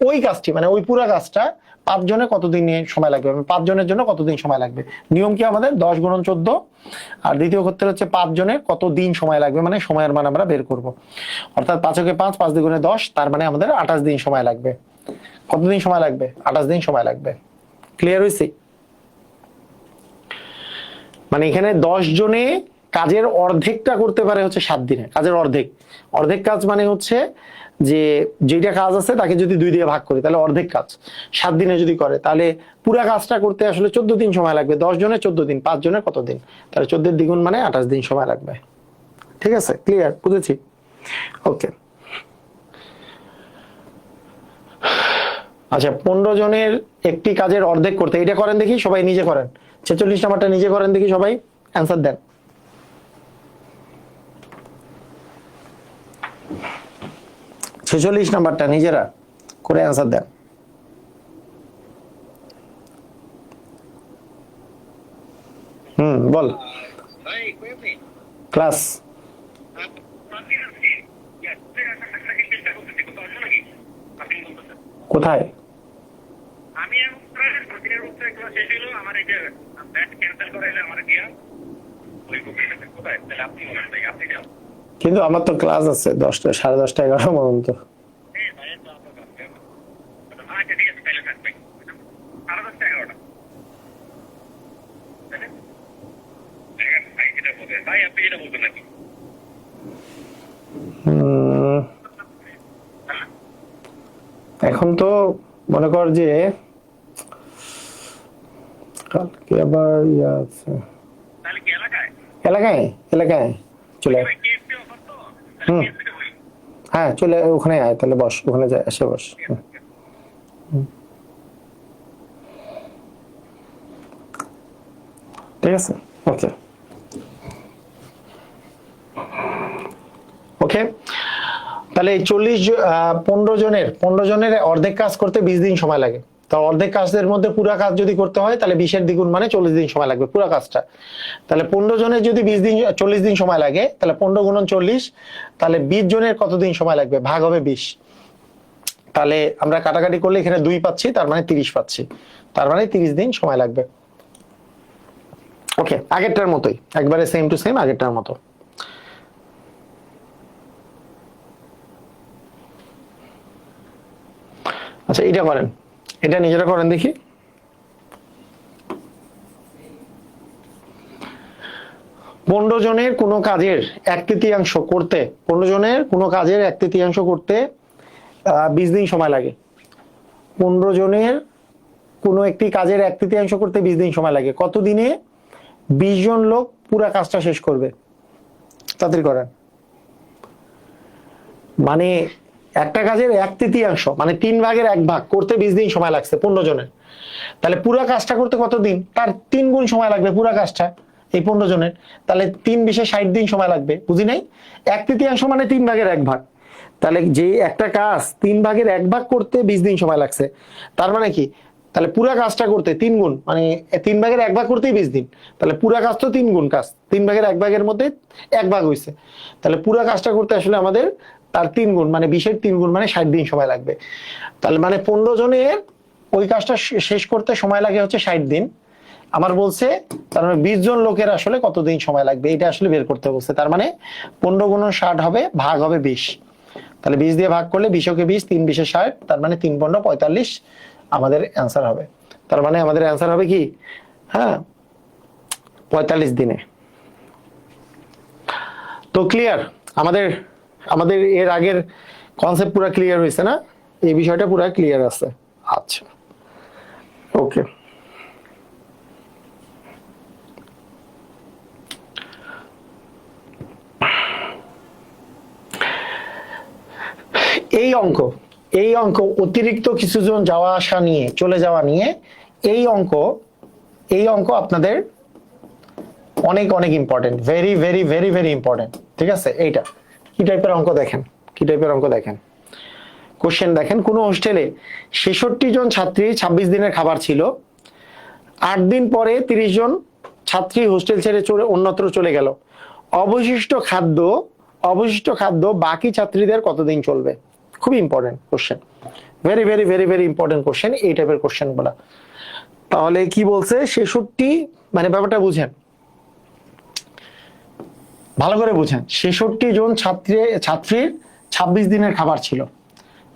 ওই কাজটি মানে ওই পুরো কাজটা 5 জনে কতদিন সময় লাগবে? 5 জনের জন্য কতদিন সময় লাগবে? নিয়ম কি আমাদের? 10 গুণন 14, আর দ্বিতীয় ক্ষেত্রে হচ্ছে 5 জনের কত দিন সময় লাগবে, মানে সময়ের মান আমরা বের করব। অর্থাৎ 5 কে 5, 5 দুগুণে 10, তার মানে আমাদের 28 দিন সময় লাগবে। কতদিন সময় লাগবে? 28 দিন সময় লাগবে। ক্লিয়ার হয়েছে? মানে এখানে 10 জনে কাজের অর্ধেকটা করতে পারে হচ্ছে 7 দিনে, কাজের অর্ধেক কাজ মানে হচ্ছে যে যেটা কাজ আছে তাকে যদি 2 দিয়ে ভাগ করি, তাহলে অর্ধেক কাজ 7 দিনে যদি করে, তাহলে পুরো কাজটা করতে আসলে 14 দিন সময় লাগবে। 10 জনের 14 দিন, 5 জনের কত দিন? তাহলে 14 দ্বিগুণ মানে 28 দিন সময় লাগবে। ঠিক আছে? ক্লিয়ার? বুঝেছি? ওকে। আচ্ছা, 15 জনের একটি কাজের অর্ধেক করতে, এটা করেন দেখি সবাই, নিজে করেন। 46 নাম্বারটা নিজে করেন দেখি সবাই, অ্যান্সার দেন। 46 নাম্বারটা নিজেরা করে অ্যান্সার দেন। বল ক্লাস কোথায়? কিন্তু আমার তো ক্লাস আছে 10টা 10:30 11টা পর্যন্ত। এখন তো মনে কর যে কালকে আবার ইয়া আছে এলাকায় এলাকায় চলে হ্যাঁ চলে ওখানে আয় তাহলে বস ওখানে যায় এসে বস। ঠিক আছে ওকে ওকে তাহলে 15 জনের অর্ধেক কাজ করতে 20 দিন সময় লাগে। তো অর্ধেক কাজের মধ্যে পুরো কাজ যদি করতে হয় তাহলে 20 এর দ্বিগুণ মানে 40 দিন সময় লাগবে পুরো কাজটা। তাহলে 15 জনের যদি 40 দিন সময় লাগে তাহলে 15 গুণন 40, তাহলে 20 জনের কত দিন সময় লাগবে ভাগ হবে 20। তাহলে আমরা কাটাকাটি করলে এখানে 2 পাচ্ছি, তার মানে 30 পাচ্ছি, তার মানে 30 দিন সময় লাগবে। ওকে আগেরটার মতোই একবারে সেম টু সেম আগেরটার মতো। আচ্ছা এটা করেন, এটা নিজেরা করেন দেখি। পনেরো জনের কোনো কাজের 1/3 করতে 15 জনের কোনো কাজের 1/3 করতে 20 দিন সময় লাগে। 15 জনের কোনো একটি কাজের 1/3 করতে 20 দিন সময় লাগে। কত দিনে 20 জন লোক পুরা কাজটা শেষ করবে? তাড়াতাড়ি করেন। মানে একটা কাজের 1/3 মানে 3 ভাগের 1 ভাগ করতে 20 দিন সময় লাগছে 15 জনের। তাহলে পুরা কাজটা করতে কত দিন? তার 3 গুণ সময় লাগবে পুরা কাজটা এই 15 জনের। তাহলে 3 20 60 দিন সময় লাগবে। বুঝি নাই? 1/3 মানে 3 ভাগের 1 ভাগ। তাহলে যে একটা কাজ 3 ভাগের 1 ভাগ করতে 20 দিন সময় লাগছে, তার মানে কি? তাহলে পুরা কাজটা করতে 3 গুণ মানে 3 ভাগের 1 ভাগ করতেই 20 দিন। তাহলে পুরা কাজ তো 3 গুণ কাজ, 3 ভাগের 1 ভাগের মধ্যে 1 ভাগ হয়েছে। তাহলে পুরা কাজটা করতে আসলে আমাদের তার 3 গুণ মানে 20 এর 3 গুণ মানে 60 দিন সময় লাগবে। তাহলে মানে 15 জনের ওই কাজটা শেষ করতে সময় লাগে হচ্ছে 60 দিন। আমার বলছে তার মানে 20 জন লোকের আসলে কতদিন সময় লাগবে এটা আসলে বের করতে বলছে। তার মানে 15 গুণন 60 হবে, ভাগ হবে 20। তাহলে 20 দিয়ে ভাগ করলে 20 কে 20, 3 20 60, তার মানে 3 15 45 আমাদের অ্যান্সার হবে। তার মানে আমাদের অ্যান্সার হবে কি? হ্যাঁ 45 দিনে। তো ক্লিয়ার? আমাদের এর আগের কনসেপ্ট পুরো ক্লিয়ার হয়েছে না? এই বিষয়টা পুরো ক্লিয়ার আছে। আচ্ছা ওকে এই অঙ্ক অতিরিক্ত কিছুজন যাওয়া আসা নিয়ে চলে যাওয়া নিয়ে এই অঙ্ক আপনাদের অনেক অনেক important, very very very very important. ঠিক আছে? এইটা কি টাইপের অঙ্ক দেখেন, কি টাইপের অঙ্ক দেখেন। কোশ্চেন দেখেন, কোন হোস্টেলে 66 জন ছাত্রী 26 দিনের খাবার ছিল। 8 দিন পরে 30 জন ছাত্রী হোস্টেল ছেড়ে অন্যত্র চলে গেল। অবশিষ্ট খাদ্য বাকি ছাত্রীদের কতদিন চলবে? খুব important question, very very very very important question এই টাইপের কোশ্চেন গুলা। তাহলে কি বলছে? 66 মানে ব্যাপারটা বুঝেন, ভালো করে বুঝেন। 66 জন ছাত্রীর 26 দিনের খাবার ছিল।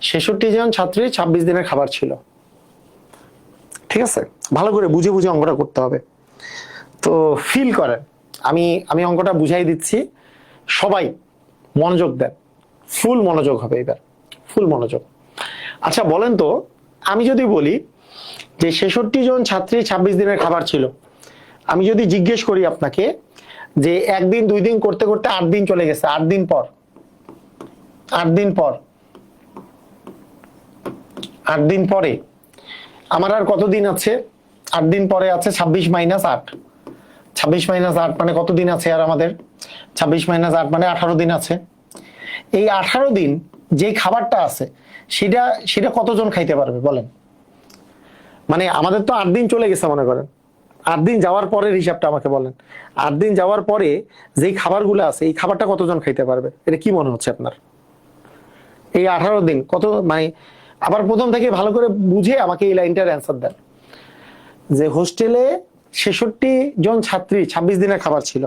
66 জন ছাত্রীর 26 দিনের খাবার ছিল। ঠিক আছে? ভালো করে বুঝে বুঝে অঙ্কটা করতে হবে। তো ফিল করেন, আমি অঙ্কটা বুঝাই দিচ্ছি, সবাই মনোযোগ দেন, ফুল মনোযোগ হবে এবার, ফুল মনোযোগ। আচ্ছা বলেন তো, আমি যদি বলি যে 66 জন ছাত্রী 26 দিনের খাবার ছিল, আমি যদি জিজ্ঞেস করি আপনাকে যে 1 দিন 2 দিন করতে করতে 8 দিন চলে গেছে, 8 দিন পর 8 দিন পরে আমার আর কত দিন আছে? 8 দিন পরে আছে 26 - 8, 26 - 8 মানে কত দিন আছে আর আমাদের? 26 - 8 মানে 18 দিন আছে। এই 18 দিন যে খাবারটা আছে সেটা সেটা কতজন খাইতে পারবে বলেন? মানে আমাদের তো 8 দিন চলে গেছে মনে করেন, 8 দিন যাওয়ার পরের হিসাবটা আমাকে বলেন। 8 দিন যাওয়ার পরে যেই খাবারগুলো আছে এই খাবারটা কতজন খাইতে পারবে? এটা কি মনে হচ্ছে আপনার? এই 18 দিন কত, মানে আবার প্রথম থেকে ভালো করে বুঝে আমাকে এই লাইনটার অ্যান্সার দেন যে হোস্টেলে 66 জন ছাত্রী 26 দিনের খাবার ছিল।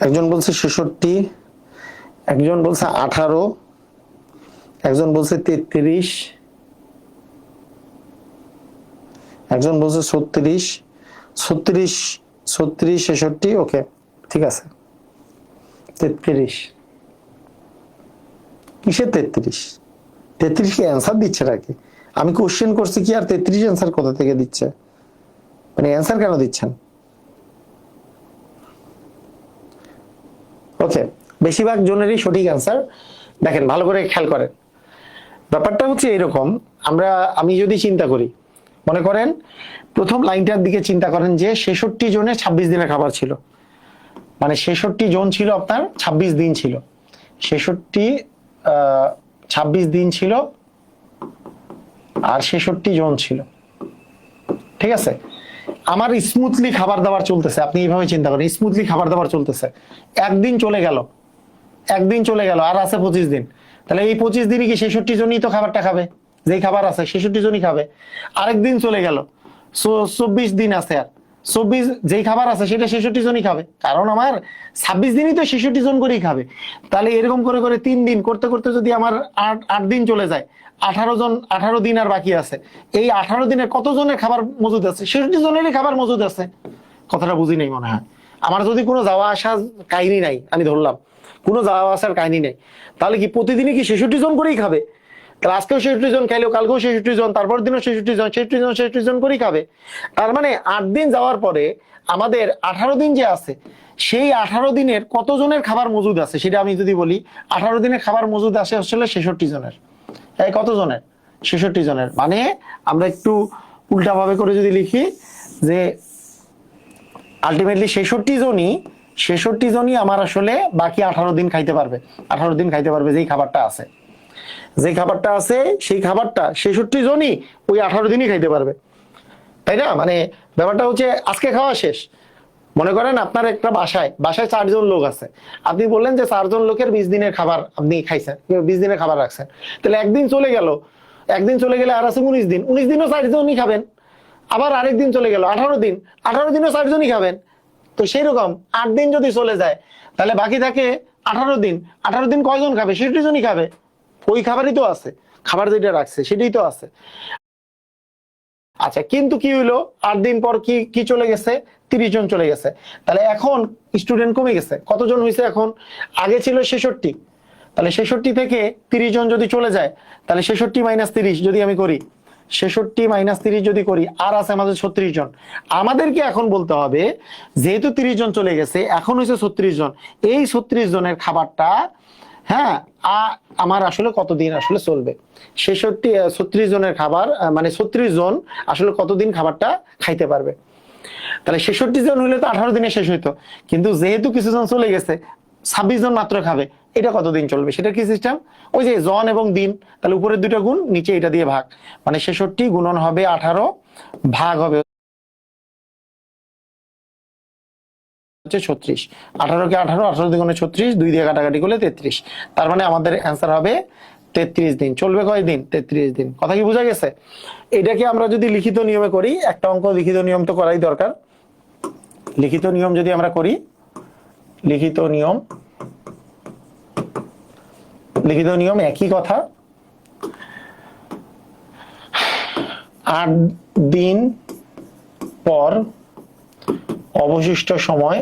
একজন বলছে 66, একজন বলছে 18, একজন বলছে 33, একজন বলছে 36, 36, 36, 66, ওকে ঠিক আছে 33। কিসের 33? 33 কি অ্যান্সার দিচ্ছে নাকি? আমি কোশ্চেন করছি কি, আর 33 অ্যান্সার কোথা থেকে দিচ্ছে? মানে অ্যান্সার কেন দিচ্ছেন? ওকে, বেশিরভাগ জনেরই সঠিক অ্যান্সার। দেখেন ভালো করে খেয়াল করেন, ব্যাপারটা হচ্ছে এরকম। আমি যদি চিন্তা করি, মনে করেন প্রথম লাইনটার দিকে চিন্তা করেন যে 66 জনে 26 দিনের খাবার ছিল, মানে 66 জন ছিল আপনার 26 দিন ছিল, 66 26 দিন ছিল আর 66 জন ছিল, ঠিক আছে। আমার স্মুথলি খাবার দাবার চলতেছে, আপনি এইভাবে চিন্তা করেন, স্মুথলি খাবার দাবার চলতেছে। একদিন চলে গেল, একদিন চলে গেল, আর আছে 25 দিন। তাহলে এই 25 দিনই কি 66 জনই তো খাবারটা খাবে, যেই খাবার আছে 66 জনই খাবে। আরেকদিন চলে গেল, 24 দিন আছে, আর 24 যেই খাবার আছে সেটা 66 জনই খাবে, কারণ আমার 26 দিনই তো 66 জন করেই খাবে। তাহলে এরকম করে করে 3 দিন করতে করতে যদি আমার 8 দিন চলে যায়, 18 দিন আর বাকি আছে। এই 18 দিনের কত জনের খাবার মজুদ আছে? 66 জনেরই খাবার মজুদ আছে। কথাটা বুঝি নাই মনে হয়। আমার যদি কোনো যাওয়া আসা কাহিনী নাই, আমি ধরলাম কোনো যাওয়া আসার কাহিনী নেই, তাহলে কি প্রতিদিনই কি 66 জন করেই খাবে? তাহলে আজকেও 66 জন খাইলেও কালকেও 66 জন, তারপর দিনও 66 জন, 66 জন 66 জন করেই খাবে। তার মানে 8 দিন যাওয়ার পরে আমাদের 18 দিন যে আছে, সেই 18 দিনের কত জনের খাবার মজুদ আছে সেটা আমি যদি বলি, 18 দিনের খাবার মজুদ আছে আসলে 66 জনের। এই কত জনের? 66 জনের। মানে আমরা একটু উল্টা ভাবে করে যদি লিখি যে আলটিমেটলি 66 জনই আমার আসলে বাকি 18 দিন খাইতে পারবে। 18 দিন খাইতে পারবে যেই খাবারটা আছে, যেই খাবারটা আছে সেই খাবারটা 66 জনই ওই 18 দিনই খাইতে পারবে, তাই না? মানে ব্যাপারটা হচ্ছে আজকে খাওয়া শেষ, মনে করেন আপনার একটা বাসায় 4 জন লোক আছে, আপনি বললেন যে 4 জন লোকের 20 দিনের খাবার আপনি খাইছেন, 20 দিনের খাবার রাখছেন। তাহলে একদিন চলে গেল, একদিন চলে গেলে আর আছে 19 দিন, 19 দিনও 4 জনই খাবেন। আবার আরেক দিন চলে গেল 18 দিন, 18 দিনও 4 জনই খাবেন। তো সেই রকম 8 দিন যদি চলে যায়, তাহলে বাকি থাকে 18 দিন। 18 দিন কয়জন খাবে? 66 জনই খাবে। ওই খাবারই তো আছে, খাবার যেটা রাখছে সেটাই তো আছে। আচ্ছা, কিন্তু কি হইলো, 8 দিন পর কি কি চলে গেছে? 30 জন চলে গেছে। তাহলে এখন স্টুডেন্ট কমে গেছে, কতজন হয়েছে এখন? আগে ছিল 66, তাহলে 66 থেকে 30 জন যদি চলে যায়, তাহলে 66 মাইনাস 30 যদি আমি করি, 66 মাইনাস 30 যদি করি, আর আছে আমাদের 36 জন। আমাদেরকে এখন বলতে হবে, যেহেতু 30 জন চলে গেছে, এখন হয়েছে 36 জন, এই 36 জনের খাবারটা, হ্যাঁ, আমার আসলে কতদিন আসলে চলবে? 36 জনের খাবার, মানে 36 জন আসলে কতদিন খাবারটা খাইতে পারবে? তাহলে 66 জন হলে তো 18 দিনে শেষ হইতো, কিন্তু যেহেতু কিছু জন চলে গেছে, 26 জন মাত্র খাবে, এটা কতদিন চলবে? সেটা কি সিস্টেম? ওই যে জন এবং দিন, তাহলে উপরের দুইটা গুণ, নিচে এটা দিয়ে ভাগ, মানে 66 গুণন হবে 18, ভাগ হবে হচ্ছে 36। 18 কে 18, 18 দ্বিগুণে 36, 2 দিয়ে কাটাকাটি করলে 33। তার মানে আমাদের অ্যান্সার হবে 33 দিন। চলবে কয় দিন? 33 দিন। কথা কি বোঝা গেছে? এটাকে আমরা যদি লিখিত নিয়মে করি, একটা অঙ্ক লিখিত নিয়ম তো করাই দরকার। লিখিত নিয়ম যদি আমরা করি, লিখিত নিয়ম একই কথা। 8 দিন পর অবশিষ্ট সময়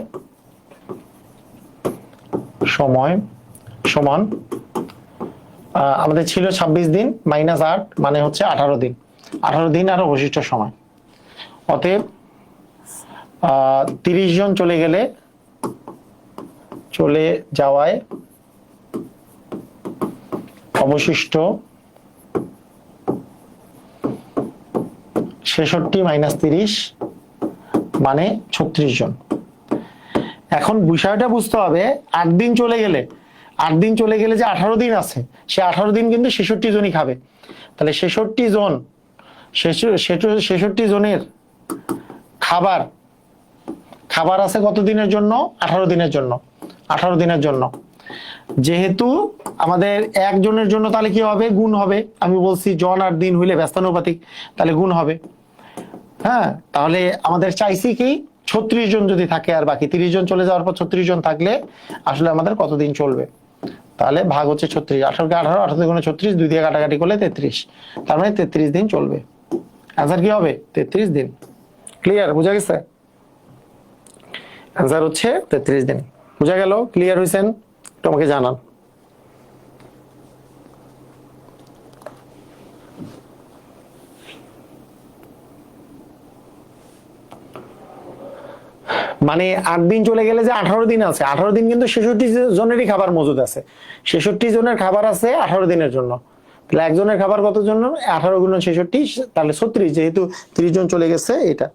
সমান, আমাদের ছিল 26 দিন মাইনাস 8 মানে হচ্ছে 18 দিন, 18 দিন আর অবশিষ্ট সময়। অতএব 30 জন চলে যাওয়ায় অবশিষ্ট 66 - 30 মানে 36 জন। এখন বিষয়টা বুঝতে হবে 8 দিন চলে গেলে, 8 দিন চলে গেলে যে 18 দিন আছে, সে 18 দিন কিন্তু 66 জনই খাবে। তাহলে 66 জন, 66 জনের খাবার খাবার আছে কত দিনের জন্য? 18 দিনের জন্য। 18 দিনের জন্য যেহেতু আমাদের একজনের জন্য, তাহলে কি হবে? গুণ হবে। আমি বলছি জন আর দিন হইলে ব্যস্তানুপাতিক, তাহলে গুণ হবে। হ্যাঁ, তাহলে আমাদের চাইছি কি 36 জন যদি থাকে আর বাকি 30 জন চলে যাওয়ার পর 36 জন থাকলে আসলে আমাদের কতদিন চলবে? তাহলে ভাগ হচ্ছে 36, 18 কে 18, 18 গুণে 36, 2 দিয়ে কাটাকাটি করলে 33, তার মানে 33 দিন চলবে। অ্যান্সার কি হবে? 33 দিন। ক্লিয়ার? বোঝা গেছে? অ্যান্সার হচ্ছে 33 দিন। বোঝা গেল? ক্লিয়ার হয়েছেন? একটু আমাকে জানান। মানে 8 দিন চলে গেলে যে 18 দিন আছে, 18 দিন কিন্তু 66 জনেরই খাবার মজুদ আছে। 66 জনের খাবার আছে 18 দিনের জন্য। তাহলে একজনের খাবার কত জন্য? 18 গুণ 66, তাহলে 36, যেহেতু 30 জন চলে গেছে এটা।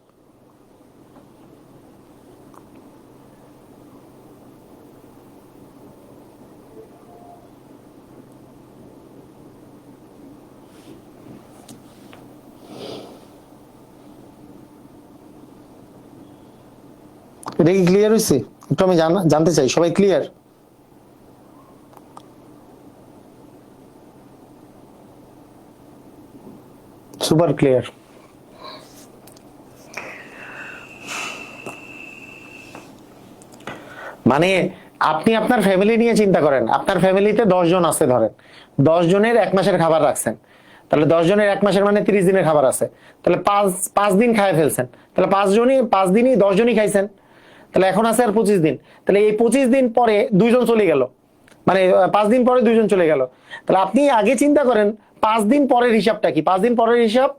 এটা কি ক্লিয়ার হয়েছে? একটু আমি জানতে চাই, সবাই ক্লিয়ার? Super clear. মানে আপনি আপনার ফ্যামিলি নিয়ে চিন্তা করেন, আপনার ফ্যামিলিতে 10 জন আছে ধরেন, 10 জনের 1 মাসের খাবার রাখছেন, তাহলে 10 জনের 1 মাসের মানে 30 দিনের খাবার আছে, তাহলে 5 দিন খায় ফেলছেন, তাহলে 5 দিনই 10 জনই খাইছেন, তাহলে এখন আছে আর 25 দিন। তাহলে এই 25 দিন পরে 2 জন চলে গেল, মানে 5 দিন পরে 2 জন চলে গেল। তাহলে আপনি আগে চিন্তা করেন 5 দিন পরের হিসাবটা কি? 5 দিন পরের হিসাব,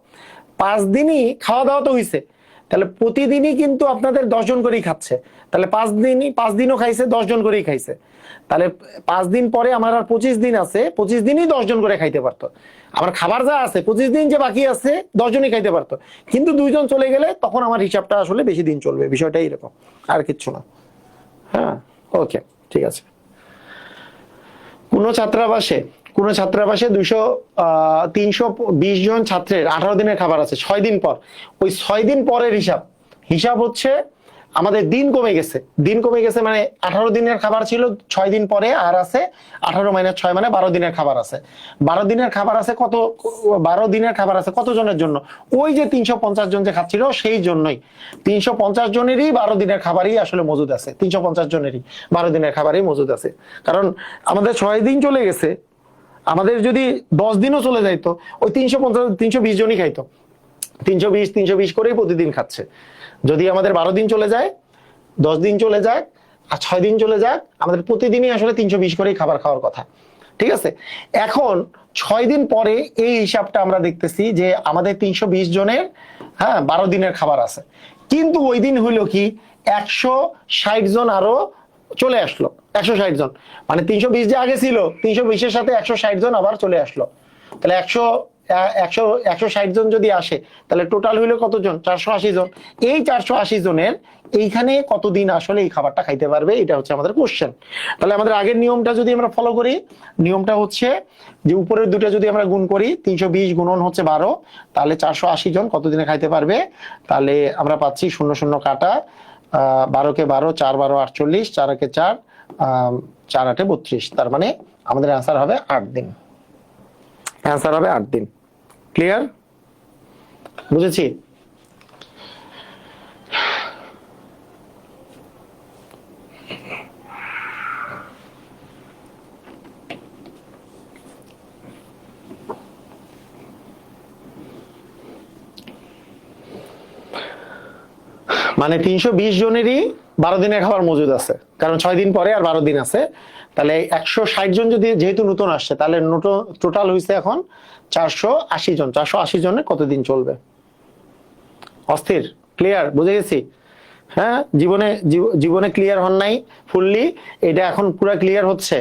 5 দিনই খাওয়া দাওয়া তো হইছে, তাহলে প্রতিদিনই কিন্তু আপনাদের 10 জন করেই খাচ্ছে, তাহলে 5 দিনও খাইছে, 10 জন করেই খাইছে। তাহলে 5 দিন পরে আমার আর 25 দিন আছে, 25 দিনই 10 জন করে খাইতে পারতো। আমার খাবার যা আছে 25 দিন যে বাকি আছে 10 জনই খাইতে পারতো, কিন্তু 2 জন চলে গেলে তখন আমার হিসাবটা আসলে বেশি দিন চলবে। বিষয়টা এরকম, আর কিচ্ছু না। হ্যাঁ, ওকে, ঠিক আছে। কোন ছাত্রাবাসে 320 জন ছাত্রের 18 দিনের খাবার আছে 6 দিন পর। ওই 6 দিন পরের হিসাব হচ্ছে আমাদের দিন কমে গেছে, মানে 18 দিনের খাবার ছিল 6 দিন পরে, আর আছে 18 - 6 মানে 12 দিনের খাবার আছে। 12 দিনের খাবার আছে কত? 12 দিনের খাবার আছে কত জনের জন্য? ওই যে 350 জন যে খাচ্ছিল সেই জন্যই। 350 জনেরই 12 দিনের খাবারই আসলে মজুদ আছে, 350 জনেরই 12 দিনের খাবারই মজুদ আছে। কারণ আমাদের 6 দিন চলে গেছে, আমাদের যদি 10 দিনও চলে যাইতো ওই 320 জনই খাইতো, 320 করেই প্রতিদিন খাচ্ছে। যদি আমাদের 12 দিন চলে যায়, 10 দিন চলে যাক আর 6 দিন চলে যাক, আমাদের প্রতিদিনই আসলে 320 করেই খাবার খাওয়ার কথা। ঠিক আছে, এখন 6 দিন পরে এই হিসাবটা আমরা দেখতেছি যে আমাদের 320 জনের 12 দিনের খাবার আছে, কিন্তু ওই দিন হইলো কি 160 জন আরো চলে আসলো। 160 জন মানে 320 যে আগে ছিল, 320-এর সাথে 160 জন আবার চলে আসলো। তাহলে 160 জন যদি আসে, তাহলে টোটাল হইলো কতজন? 480 জন। এই 480 জনের এইখানে কতদিন আসলে এই খাবারটা খাইতে পারবে, এটা হচ্ছে আমাদের কোশ্চেন। তাহলে আমাদের আগের নিয়মটা যদি আমরা ফলো করি, নিয়মটা হচ্ছে যে উপরের দুটো যদি আমরা গুণ করি, 320 গুণন হচ্ছে 12, তাহলে 480 জন কতদিনে খাইতে পারবে? তাহলে আমরা পাচ্ছি 0 0 কাটা, 12 কে 12, 4 12 48, 4 কে 4, 4 8 32, তার মানে আমাদের অ্যান্সার হবে 8 দিন। অ্যান্সার হবে 8 দিন। ক্লিয়ার? বুঝেছি? মানে 320 জনেরই 12 দিনের খাবার মজুদ আছে, কারণ 6 দিন পরে আর 12 দিন আছে। তাহলে 160 জন যদি যেহেতু নতুন আসছে, তাহলে টোটাল হয়েছে এখন 480 জন। 480 জনের কতদিন চলবে? অস্থির? ক্লিয়ার? বুঝে গেছি? হ্যাঁ, জীবনে ক্লিয়ার হন নাই ফুললি, এটা এখন পুরো ক্লিয়ার হচ্ছে।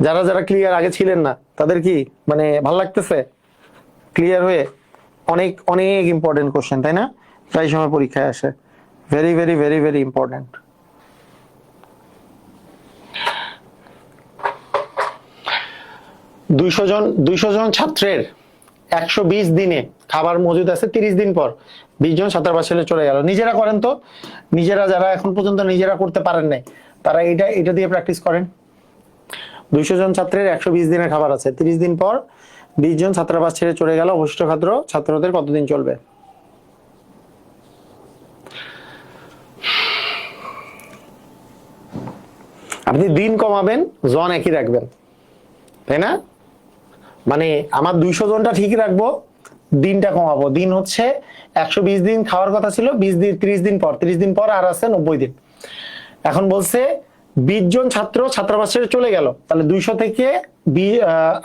যারা ক্লিয়ার আগে ছিলেন না, তাদের কি মানে ভালো লাগতেছে ক্লিয়ার হয়ে? অনেক অনেক ইম্পর্টেন্ট কোশ্চেন, তাই না? প্রায় সময় পরীক্ষায় আসে, very very very very important. 200 জন ছাত্রের 120 দিনে খাবার মজুদ আছে, 30 দিন পর 20 জন ছাত্রাবাস ছেড়ে চলে গেল। নিজেরা করেন তো, নিজেরা যারা এখন পর্যন্ত নিজেরা করতে পারেন নাই তারা এটা দিয়ে প্র্যাকটিস করেন। 200 জন ছাত্রের 120 দিনের খাবার আছে, 30 দিন পর 20 জন ছাত্রাবাস ছেড়ে চলে গেল, অবশিষ্ট ছাত্রদের কতদিন চলবে? আপনি দিন কমাবেন, জন একই রাখবেন, তাই না? মানে আমার 200 জনটা ঠিক রাখবো, দিনটা কমাবো। দিন হচ্ছে 120 দিন খাওয়ার কথা ছিল, 20 দিন 30 দিন পর আর আছে 90 দিন। এখন বলছে 20 জন ছাত্র ছাত্রাবাস ছেড়ে চলে গেল, তাহলে 200 থেকে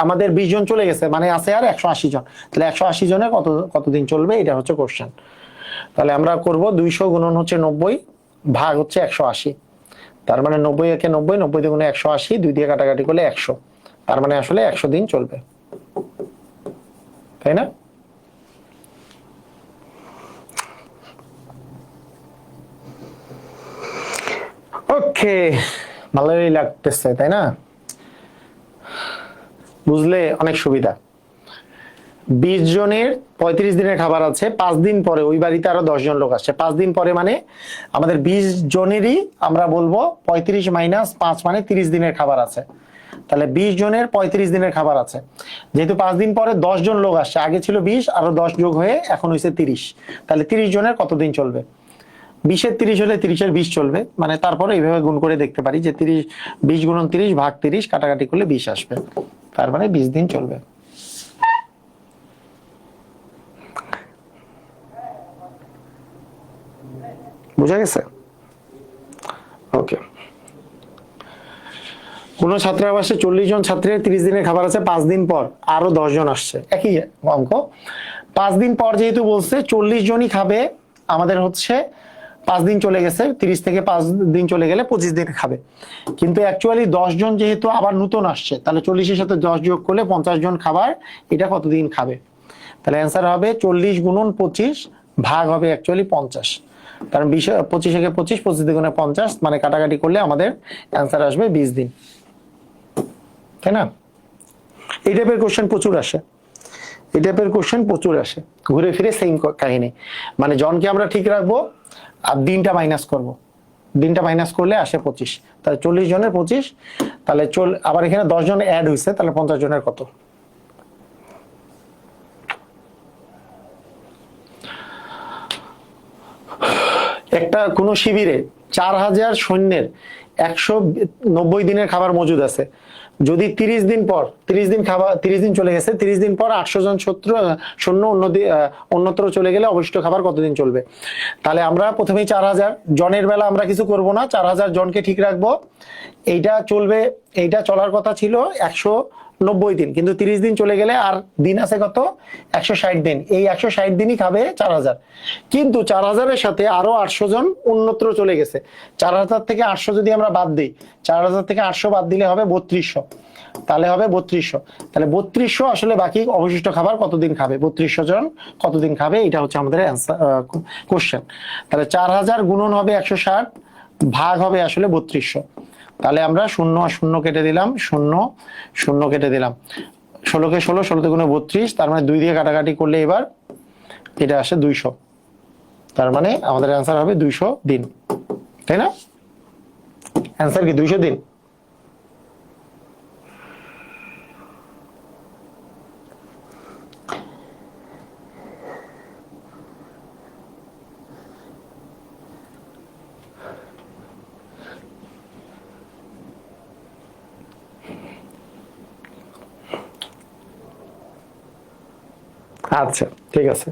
আমাদের 20 জন চলে গেছে, মানে আছে আর 180 জন। তাহলে 180 জনে কতদিন চলবে, এটা হচ্ছে কোশ্চেন। তাহলে আমরা করব 200 গুণন হচ্ছে 90 ভাগ হচ্ছে 180। তার মানে 90 একে 90, 90 দ্বিগুণে 180, 2 দিয়ে কাটাকাটি করলে 100। তার মানে আসলে 100 দিন চলবে, তাই না? ওকে, ভালোই লাগতেছে, তাই না? বুঝলে অনেক সুবিধা। 20 জনের 35 দিনের খাবার আছে, 5 দিন পরে ওই বাড়িতে আরো 10 জন লোক আসছে। 5 দিন পরে মানে আমাদের 20 জনেরই আমরা বলবো 35 মাইনাস 5 মানে 30 দিনের খাবার আছে। তাহলে 20 জনের 35 দিনের খাবার আছে, যেহেতু 5 দিন পরে 10 জন লোক আসছে, আগে ছিল 20 আরো 10 যোগ হয়ে এখন হয়েছে 30। তাহলে 30 জনের কতদিন চলবে? 20-এর 30 হলে 30-এর 20 চলবে, মানে তারপরে এইভাবে গুণ করে দেখতে পারি যে 20 গুণন 30 ভাগ 30 কাটাকাটি করলে 20 আসবে, তার মানে 20 দিন চলবে। বুঝা গেছে? ওকে। কোন ছাত্রাবাসে 40 জন ছাত্রের 30 দিনের খাবার আছে, 5 দিন পর আরো 10 জন আসছে, একই অঙ্ক। 5 দিন পর যেহেতু বলছে 40 জনই খাবে, আমাদের হচ্ছে 5 দিন চলে গেছে, 30 থেকে 5 দিন চলে গেলে 25 দিন খাবে। কিন্তু অ্যাকচুয়ালি 10 জন যেহেতু আবার নতুন আসছে, তাহলে 40-এর সাথে 10 যোগ করলে 50 জন খাবার, এটা কতদিন খাবে? তাহলে অ্যান্সার হবে 40 গুণন 25 ভাগ হবে অ্যাকচুয়ালি 50। কারণ 25 থেকে 25, 25 দ্বিগুণে 50, মানে কাটাকাটি করলে আমাদের অ্যান্সার আসবে 20 দিন, তাই না? এই টাইপের কোশ্চেন প্রচুর আসে, এই টাইপের কোশ্চেন প্রচুর আসে, ঘুরে ফিরে সেম কাহিনী। মানে জনকে আমরা ঠিক রাখবো আর দিনটা মাইনাস করব, দিনটা মাইনাস করলে আসে 25। তাহলে 40 জনের 25, তাহলে আবার এখানে 10 জন অ্যাড হয়েছে, তাহলে 50 জনের কত? একটা কোন শিবিরে 4000 সৈন্যের 190 দিনের খাবার মজুদ আছে। যদি 30 দিন পর 30 দিন খাবার 30 দিন চলে গেছে, 30 দিন পর 800 জন সৈন্য অন্যত্র চলে গেলে অবশিষ্ট খাবার কতদিন চলবে? তাহলে আমরা প্রথমেই 4000 জনের বেলা আমরা কিছু করব না, 4000 জনকে ঠিক রাখবো। এইটা চলবে, এইটা চলার কথা ছিল 190 দিন, কিন্তু 30 দিন চলে গেলে আর দিন আছে কত? 160 দিন। এই 160 দিনই খাবে 4000, কিন্তু 4000-এর সাথে আরো 800 জন অন্যত্র চলে গেছে। 4000 থেকে 800 যদি আমরা বাদ দিই, 4000 থেকে 800 বাদ দিলে হবে 3200, তাহলে হবে 3200। তাহলে 3200 আসলে বাকি অবশিষ্ট খাবার কতদিন খাবে? 3200 জন কতদিন খাবে, এটা হচ্ছে আমাদের অ্যান্সার কোশ্চেন। তাহলে 4000 গুণন হবে 160 ভাগ হবে আসলে 3200। তাহলে আমরা 0 আর 0 কেটে দিলাম, 0 0 কেটে দিলাম, 16 কে 16, 16 গুণে 32, তার মানে 2 দিয়ে কাটাকাটি করলে এবার এটা আসে 200। তার মানে আমাদের অ্যান্সার হবে 200 দিন, তাই না? অ্যান্সার কি 200 দিন? আচ্ছা, ঠিক আছে।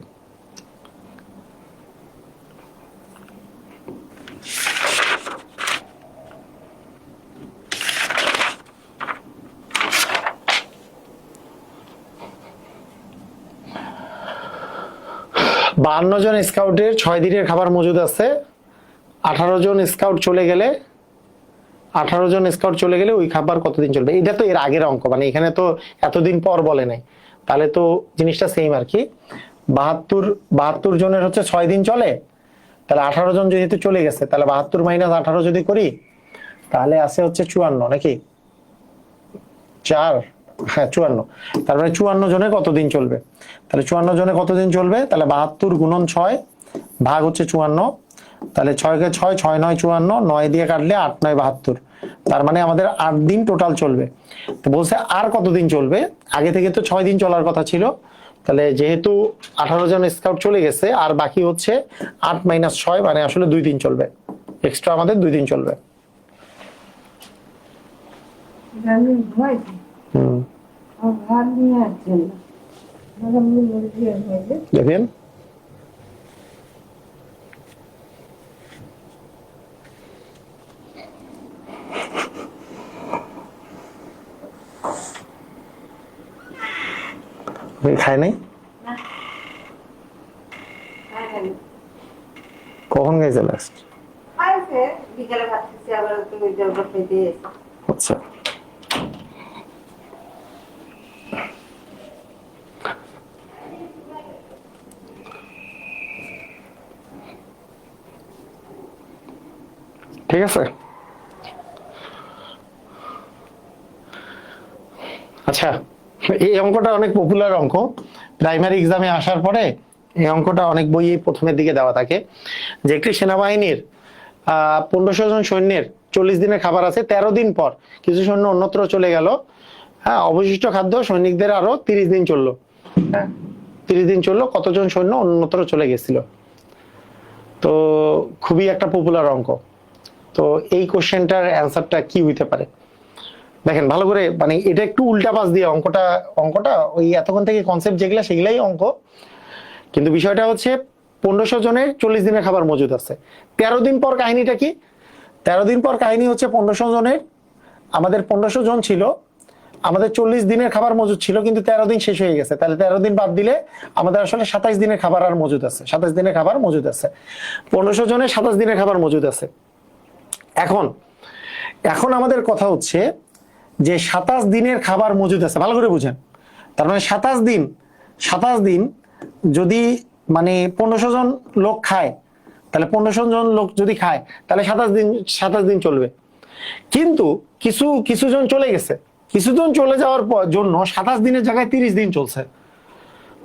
বাহান্ন জন স্কাউটের 6 দিনের খাবার মজুদ আছে, 18 জন স্কাউট চলে গেলে 18 জন স্কাউট চলে গেলে ওই খাবার কতদিন চলবে? এটা তো এর আগের অঙ্ক, মানে এখানে তো এতদিন পর বলে নাই, তাহলে তো জিনিসটা সেম আর কি। 72 জনের হচ্ছে 6 দিন চলে, তাহলে 18 জন যেহেতু চলে গেছে, তাহলে 72 মাইনাস 18 যদি করি তাহলে আছে হচ্ছে 54 নাকি 4, হ্যাঁ 54। তারপরে 54 জনে কতদিন চলবে, তাহলে 54 জনে কতদিন চলবে, তাহলে 72 গুণন 6 ভাগ হচ্ছে 54, তাহলে 6 কে 6, 6 9 54, 9 দিয়ে কাটলে 8 9 72, তার মানে আমাদের 8 দিন টোটাল চলবে। তো বলছে আর কতদিন চলবে, আগে থেকে তো 6 দিন চলার কথা ছিল, তাহলে যেহেতু 18 জন স্কাউট চলে গেছে আর বাকি হচ্ছে 8 মাইনাস 6, মানে আসলে 2 দিন চলবে, এক্সট্রা আমাদের 2 দিন চলবে। দেখেন খায় নাই, কখন গেছে লাস্ট? আচ্ছা ঠিক আছে। আচ্ছা এই অঙ্কটা অনেক পপুলার অঙ্ক, প্রাইমারি এক্সামে আসার পরে এই অঙ্কটা অনেক বইয়ে প্রথমের দিকে দেওয়া থাকে, যে একটি সেনাবাহিনীর 1500 জন সৈন্যের 40 দিনের খাবার আছে, 13 দিন পর কিছু সৈন্য অন্যত্র চলে গেল, হ্যাঁ অবশিষ্ট খাদ্য সৈনিকদের আরো 30 দিন চললো, 30 দিন চললো, কতজন সৈন্য অন্যত্র চলে গেছিল। তো খুবই একটা পপুলার অঙ্ক। তো এই কোশ্চেনটার অ্যান্সারটা কি হইতে পারে দেখেন ভালো করে, মানে এটা একটু উল্টা পাশ দিয়ে অঙ্কটা ওই এতক্ষণ থেকে কনসেপ্ট যেগুলা সেগুলাই অঙ্ক, কিন্তু বিষয়টা হচ্ছে 1500 জনের 40 দিনের খাবার মজুদ আছে। 13 দিন পর কাহিনীটা কি, 13 দিন পর কাহিনী হচ্ছে 1500 জনের, আমাদের 1500 জন ছিল, আমাদের 40 দিনের খাবার মজুদ ছিল, কিন্তু 13 দিন শেষ হয়ে গেছে, তাহলে 13 দিন বাদ দিলে আমাদের আসলে 27 দিনের খাবার আর মজুদ আছে, 27 দিনের খাবার মজুদ আছে, 1500 জনের 27 দিনের খাবার মজুদ আছে। এখন আমাদের কথা হচ্ছে যে 27 দিনের খাবার মজুদ আছে, ভালো করে বুঝেন, তার মানে 27 দিন যদি মানে 1500 জন লোক খায়, তাহলে 1500 জন লোক যদি খায় তাহলে 27 দিন চলবে। কিন্তু কিছু জন চলে গেছে, কিছু জন চলে যাওয়ার জন্য 27 দিনের জায়গায় 30 দিন চলছে,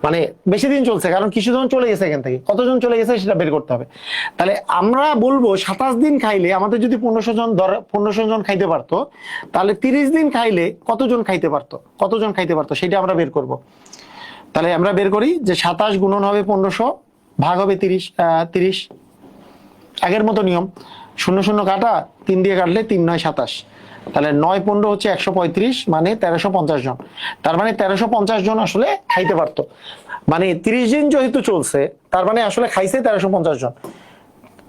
মানে বেশি দিন চলছে, কারণ কিছু জন চলে গেছে, এখান থেকে কতজন চলে গেছে সেটা বের করতে হবে। তাহলে আমরা বলবো 27 দিন খাইলে আমাদের যদি 1500 জন খাইতে পারতো, তাহলে 30 দিন খাইলে কতজন খাইতে পারতো সেটা আমরা বের করব। তাহলে আমরা বের করি যে 27 গুণন হবে 1500 ভাগ হবে 30, আগের মতো নিয়ম, 0 0 কাটা, 3 দিয়ে কাটলে 3 9 27, তাহলে 9 15 হচ্ছে 135, মানে 1350 জন, তার মানে 1350 জন আসলে খাইতে পারতো, মানে 30 দিন যেহেতু চলছে তার মানে আসলে খাইছে 1350 জন।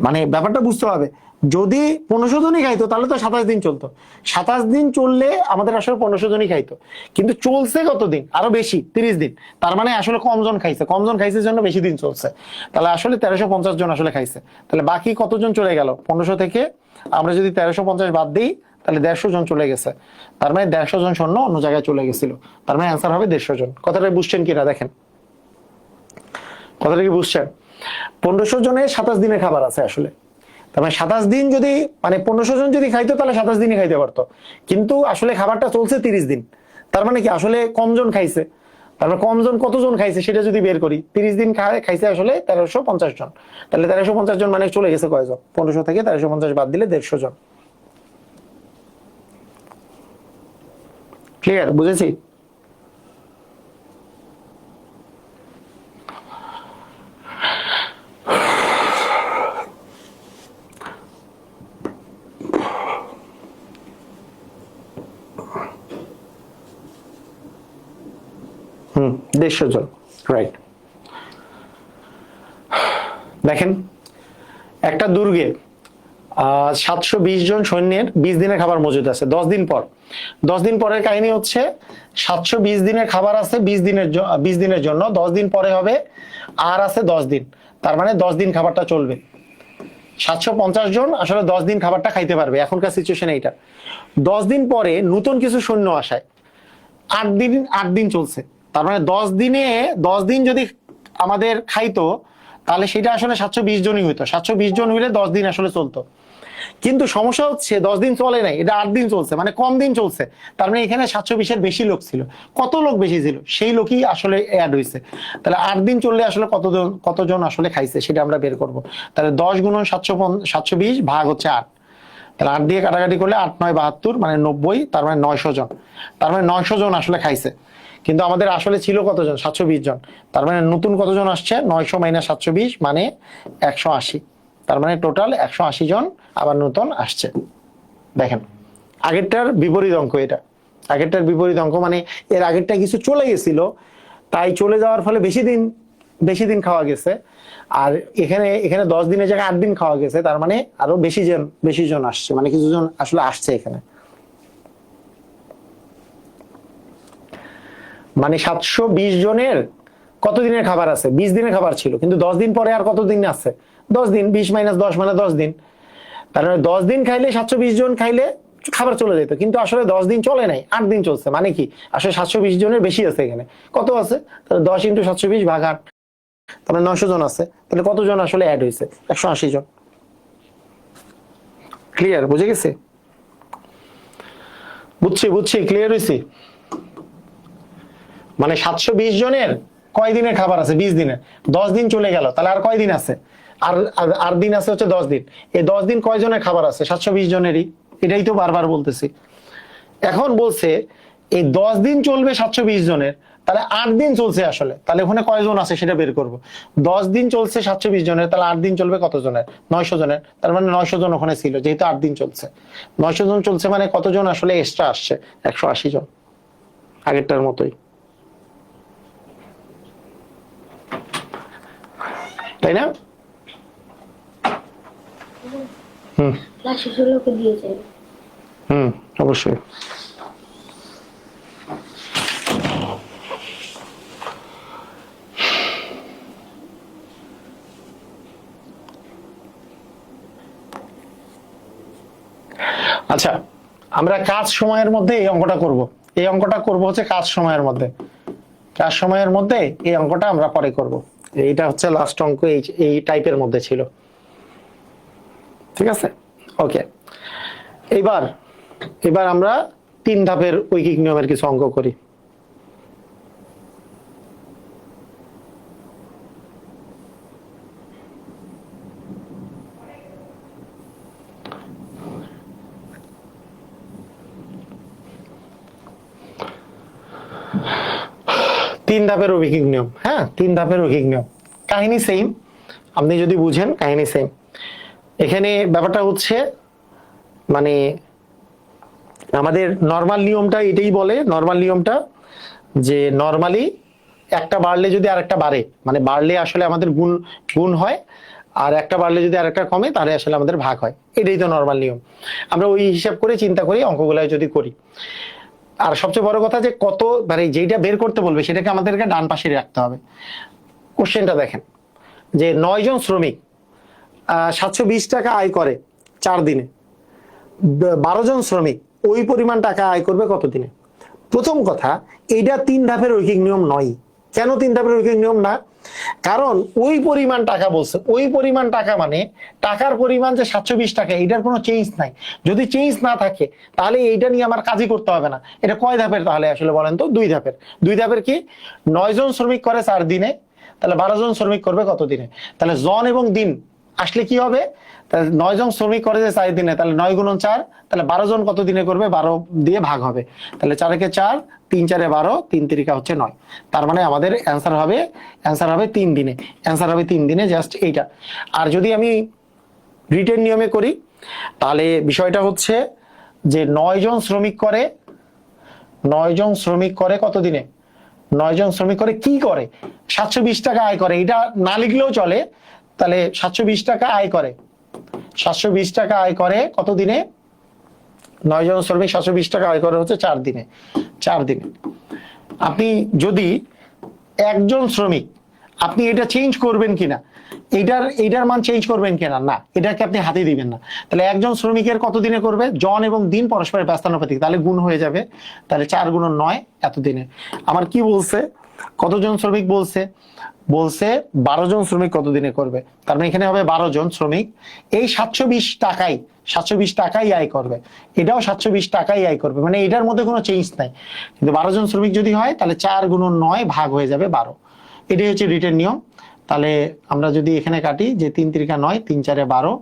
মানে ব্যাপারটা বুঝতে হবে, যদি 1500 জনই খাইতো তাহলে তো 27 দিন চলতো, 27 দিন চললে আমাদের আসলে 1500 জনই খাইতো, কিন্তু চলছে কতদিন, আরো বেশি 30 দিন, তার মানে আসলে কম জন খাইছে জন্য বেশি দিন চলছে, তাহলে আসলে 1350 জন আসলে খাইছে। তাহলে বাকি কতজন চলে গেল, 1500 থেকে আমরা যদি 1350 বাদ দিই তাহলে 150 জন চলে গেছে, তার মানে 150 জন সৈন্য অন্য জায়গায় চলে গেছিল, তার মানে অ্যান্সার হবে 150 জন। কথাটা বুঝছেন কিনা দেখেন, কথাটা কি বুঝছেন? 1500 জনের 27 দিনের খাবার আছে আসলে, তার মানে 27 দিন যদি মানে 1500 জন যদি খাইতো তাহলে 27 দিনই খাইতে পারতো, কিন্তু আসলে খাবারটা চলছে 30 দিন, তার মানে কি আসলে কম জন খাইছে, তার মানে কম জন কতজন খাইছে সেটা যদি বের করি, 30 দিন খাইছে আসলে 1350 জন, তাহলে 1350 জন মানে চলে গেছে কয়জন, 1500 থেকে 1350 বাদ দিলে 150 জন। ক্লিয়ার, বুঝেছি? হুম, 150 জন, রাইট। দেখেন একটা দুর্গে 720 জন সৈন্যের 20 দিনের খাবার মজুদ আছে 10 দিন পর। 10 দিন পরের কাহিনী হচ্ছে 720 দিনের খাবার আছে 20 দিনের জন্য, 10 দিন পরে হবে আর আছে 10 দিন, তার মানে 10 দিন খাবারটা চলবে। 750 জন আসলে 10 দিন খাবারটা খাইতে পারবে, এখনকার সিচুয়েশন এইটা। 10 দিন পরে নতুন কিছু সৈন্য আসায় 8 দিন চলছে, তার মানে 10 দিন যদি আমাদের খাইতো, তাহলে সেটা আসলে 720 জনই হইতো। 720 জন হইলে 10 দিন আসলে চলতো। কিন্তু সমস্যা হচ্ছে 10 দিন চলে নাই, এটা 8 দিন চলছে, মানে কম দিন চলছে। তার মানে এখানে 720-এর বেশি লোক ছিল। কত লোক বেশি ছিল সেই লোকই আসলে অ্যাড হয়েছে। তাহলে 8 দিন চললে আসলে কতজন আসলে খাইছে সেটা আমরা বের করব। তাহলে 10 গুণন 720 ভাগ হচ্ছে 8। তাহলে 8 দিয়ে কাটাকাটি করলে 8 9 72, মানে 90, তার মানে 900 জন। তার মানে 900 জন আসলে খাইছে। কিন্তু আমাদের আসলে ছিল কতজন? 720 জন। তার মানে নতুন কতজন আসছে? 900 মাইনাস 720 মানে 180। তার মানে টোটাল 180 জন আবার নতুন আসছে। দেখেন আগেরটার বিপরীত অঙ্ক এটা। আগেরটার বিপরীত অঙ্ক মানে এর আগেরটা কিছু চলে গেছিল, তাই চলে যাওয়ার ফলে বেশি দিন খাওয়া গেছে। আর এখানে 10 দিনের জায়গায় 8 দিন খাওয়া গেছে, তার মানে আরো বেশি জন আসছে, মানে কিছু জন আসলে আসছে এখানে। মানে 720 জনের কত দিনের খাবার আছে? 20 দিনের খাবার ছিল, কিন্তু 10 দিন পরে আর কত দিন আছে? 10 দিন। 20 মাইনাস 10 মানে 10 দিন। তার মানে 10 দিন খাইলে 720 জন খাইলে খাবার চলে যেত, কিন্তু আসলে 10 দিন চলে নাই, 8 দিন চলছে। মানে কি আসলে 720 জনের বেশি আছে এখানে। কত আছে? তাহলে 10 × 720 ভাগ 8, তাহলে 900 জন আছে। তাহলে কতজন আসলে অ্যাড হয়েছে? 180 জন। ক্লিয়ার? বুঝে গেছে? বুঝছি ক্লিয়ার হয়েছি। মানে 720 জনের কয় দিনের খাবার আছে? 20 দিনের। 10 দিন চলে গেল, তাহলে আর কয় দিন আছে? আর দিন আছে হচ্ছে 10 দিন। এই 10 দিন কয় জনের খাবার আছে? 720 জনেরই। এটাই তো বারবার বলতেছি। এখন বলছে এই 10 দিন চলবে 720 জনের, তাহলে 8 দিন চলছে আসলে, তাহলে ওখানে কয়জন আছে সেটা বের করব। 10 দিন চলছে 720 জনের, তাহলে 8 দিন চলবে কত জনের? 900 জনের। তার মানে 900 জন ওখানে ছিল, যেহেতু 8 দিন চলছে। 900 জন চলছে মানে কতজন আসলে এক্সট্রা আসছে? 180 জন, আগেরটার মতোই। তাই না? অবশ্যই। আচ্ছা, আমরা কাজ সময়ের মধ্যে এই অঙ্কটা করব। এই অঙ্কটা করব হচ্ছে কাজ সময়ের মধ্যে। কাজ সময়ের মধ্যে এই অঙ্কটা আমরা পরে করব। এইটা হচ্ছে লাস্ট অঙ্ক, এই টাইপের মধ্যে ছিল। ঠিক আছে, ওকে। এবার আমরা 3 ধাপের ঐকিক নিয়মের কিছু অঙ্ক করি। তিন ধাপের ঐকিক নিয়ম। হ্যাঁ, 3 ধাপের ঐকিক নিয়ম। কাহিনী সেম, আপনি যদি বুঝেন কাহিনী সেম। এখানে ব্যাপারটা হচ্ছে মানে আমাদের নরমাল নিয়মটা এটাই বলে। নরমাল নিয়মটা যে নরমালি একটা বাড়লে যদি আরেকটা বাড়ে, মানে বাড়লে আসলে আমাদের গুণ হয়, আর একটা বাড়লে যদি আরেকটা কমে তাহলে আসলে আমাদের ভাগ হয়। এটাই তো নরমাল নিয়ম। আমরা ওই হিসাব করে চিন্তা করি অঙ্কগুলো যদি করি। আর সবচেয়ে বড় কথা যে কত, মানে যেটা বের করতে বলবে সেটাকে আমাদেরকে ডান পাশে রাখতে হবে। কোশ্চেনটা দেখেন যে 9 জন শ্রমিক 720 টাকা আয় করে 4 দিনে। 12 জন শ্রমিক ওই পরিমাণ টাকা আয় করবে কত দিনে? প্রথম কথা, এইটা 3 ধাপের ঐকিক নিয়ম নয়। কেন 3 ধাপের ঐকিক নিয়ম না? কারণ ওই পরিমাণ টাকা বলছে, ওই পরিমাণ টাকা মানে টাকার পরিমাণ যে 720 টাকা, এটার কোনো চেঞ্জ নাই। যদি চেঞ্জ না থাকে তাহলে এইটা নিয়ে আমার কাজই করতে হবে না। এটা কয় ধাপের তাহলে আসলে বলেন তো? 2 ধাপের। 2 ধাপের কি? 9 জন শ্রমিক করে 4 দিনে, তাহলে 12 জন শ্রমিক করবে কত দিনে? তাহলে জন এবং দিন আসলে কি হবে? তাহলে 9 জন শ্রমিক করে যে 4 দিনে, তাহলে 9 × 4, তাহলে 12 জন কত দিনে করবে? 12 দিয়ে ভাগ হবে। তাহলে 4 × 4, 3 × 4 = 12, 3 × 3 হচ্ছে 9। তার মানে আমাদের অ্যান্সার হবে 3 দিনে। অ্যান্সার হবে 3 দিনে, জাস্ট এইটা। আর যদি আমি রিটেন নিয়মে করি তাহলে বিষয়টা হচ্ছে যে 9 জন শ্রমিক করে কত দিনে? 9 জন শ্রমিক করে কি করে? 720 টাকা আয় করে। এটা না লিখলেও চলে। তাহলে 720 টাকা আয় করে, 720 টাকা আয় করে কত দিনে? 9 জন শ্রমিক 720 টাকা আয় করে হচ্ছে 4 দিনে। 4 দিনে আপনি যদি একজন শ্রমিক, আপনি এটা চেঞ্জ করবেন কিনা, এইটার মান চেঞ্জ করবেন কিনা? না, এটাকে আপনি হাতে দিবেন না। তাহলে একজন শ্রমিকের কত দিনে করবে? জন এবং দিন পরস্পরের ব্যস্তানুপাতিক, তাহলে গুণ হয়ে যাবে। তাহলে 4 × 9 এত দিনে। আমার কি বলছে? কতজন শ্রমিক বলছে? বলছে 12 জন শ্রমিক কত দিনে করবে, তার মানে এখানে হবে 12 জন শ্রমিক এই 720 টাকাই আয় করবে, এটাও 720 টাকাই আয় করবে, মানে এটার মধ্যে কোনো চেঞ্জ নাই। কিন্তু 12 জন শ্রমিক যদি হয় তাহলে 4 গুণন 9 ভাগ হয়ে যাবে 12, এটাই হচ্ছে রিটেন নিয়ম। তাহলে আমরা যদি এখানে কাটি যে 3 3 9 3 4 12,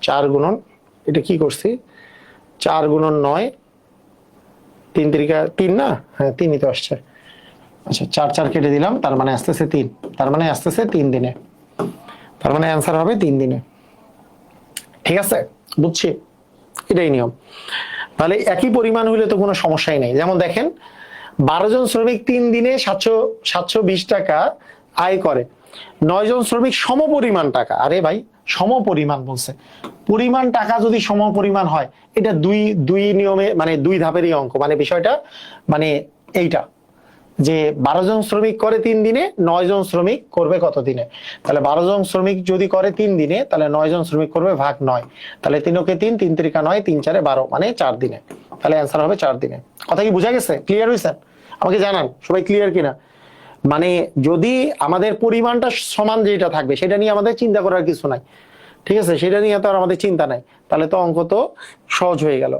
4 গুণন এটা কি করছি 4 গুণন 9 3 3 না, হ্যাঁ 3ই তো আসছে। আচ্ছা 4 4 কেটে দিলাম, তার মানে আসতেছে 3, তার মানে আসতেছে 3 দিনে, তার মানে অ্যান্সার হবে 3 দিনে। ঠিক আছে, বুঝছি, এটাই নিয়ম। তাহলে একই পরিমাণ হলে তো কোনো সমস্যাই নেই। যেমন দেখেন 12 জন শ্রমিক 3 দিনে 720 টাকা আয় করে, 9 জন শ্রমিক সমপরিমাণ টাকা, আরে ভাই সমপরিমাণ বলছে, পরিমাণ টাকা যদি সমপরিমাণ হয় এটা দুই নিয়মে মানে 2 ধাপেরই অঙ্ক, মানে বিষয়টা মানে এইটা যে 12 জন শ্রমিক করে 3 দিনে, 9 জন শ্রমিক করবে কত দিনে। তাহলে 12 জন শ্রমিক যদি করে 3 দিনে তাহলে 9 জন শ্রমিক করবে ভাগ 9, তাহলে 3 কে 3 3 3 9 3 4 12 মানে 4 দিনে, তাহলে অ্যান্সার হবে 4 দিনে। কথা কি বোঝা গেছে, ক্লিয়ার হয়েছে? আমাকে জানান সবাই ক্লিয়ার কিনা। মানে যদি আমাদের পরিমাণটা সমান যেটা থাকবে সেটা নিয়ে আমাদের চিন্তা করার কিছু নাই, ঠিক আছে, সেটা নিয়ে তো আর আমাদের চিন্তা নাই, তাহলে তো অঙ্ক তো সহজ হয়ে গেল।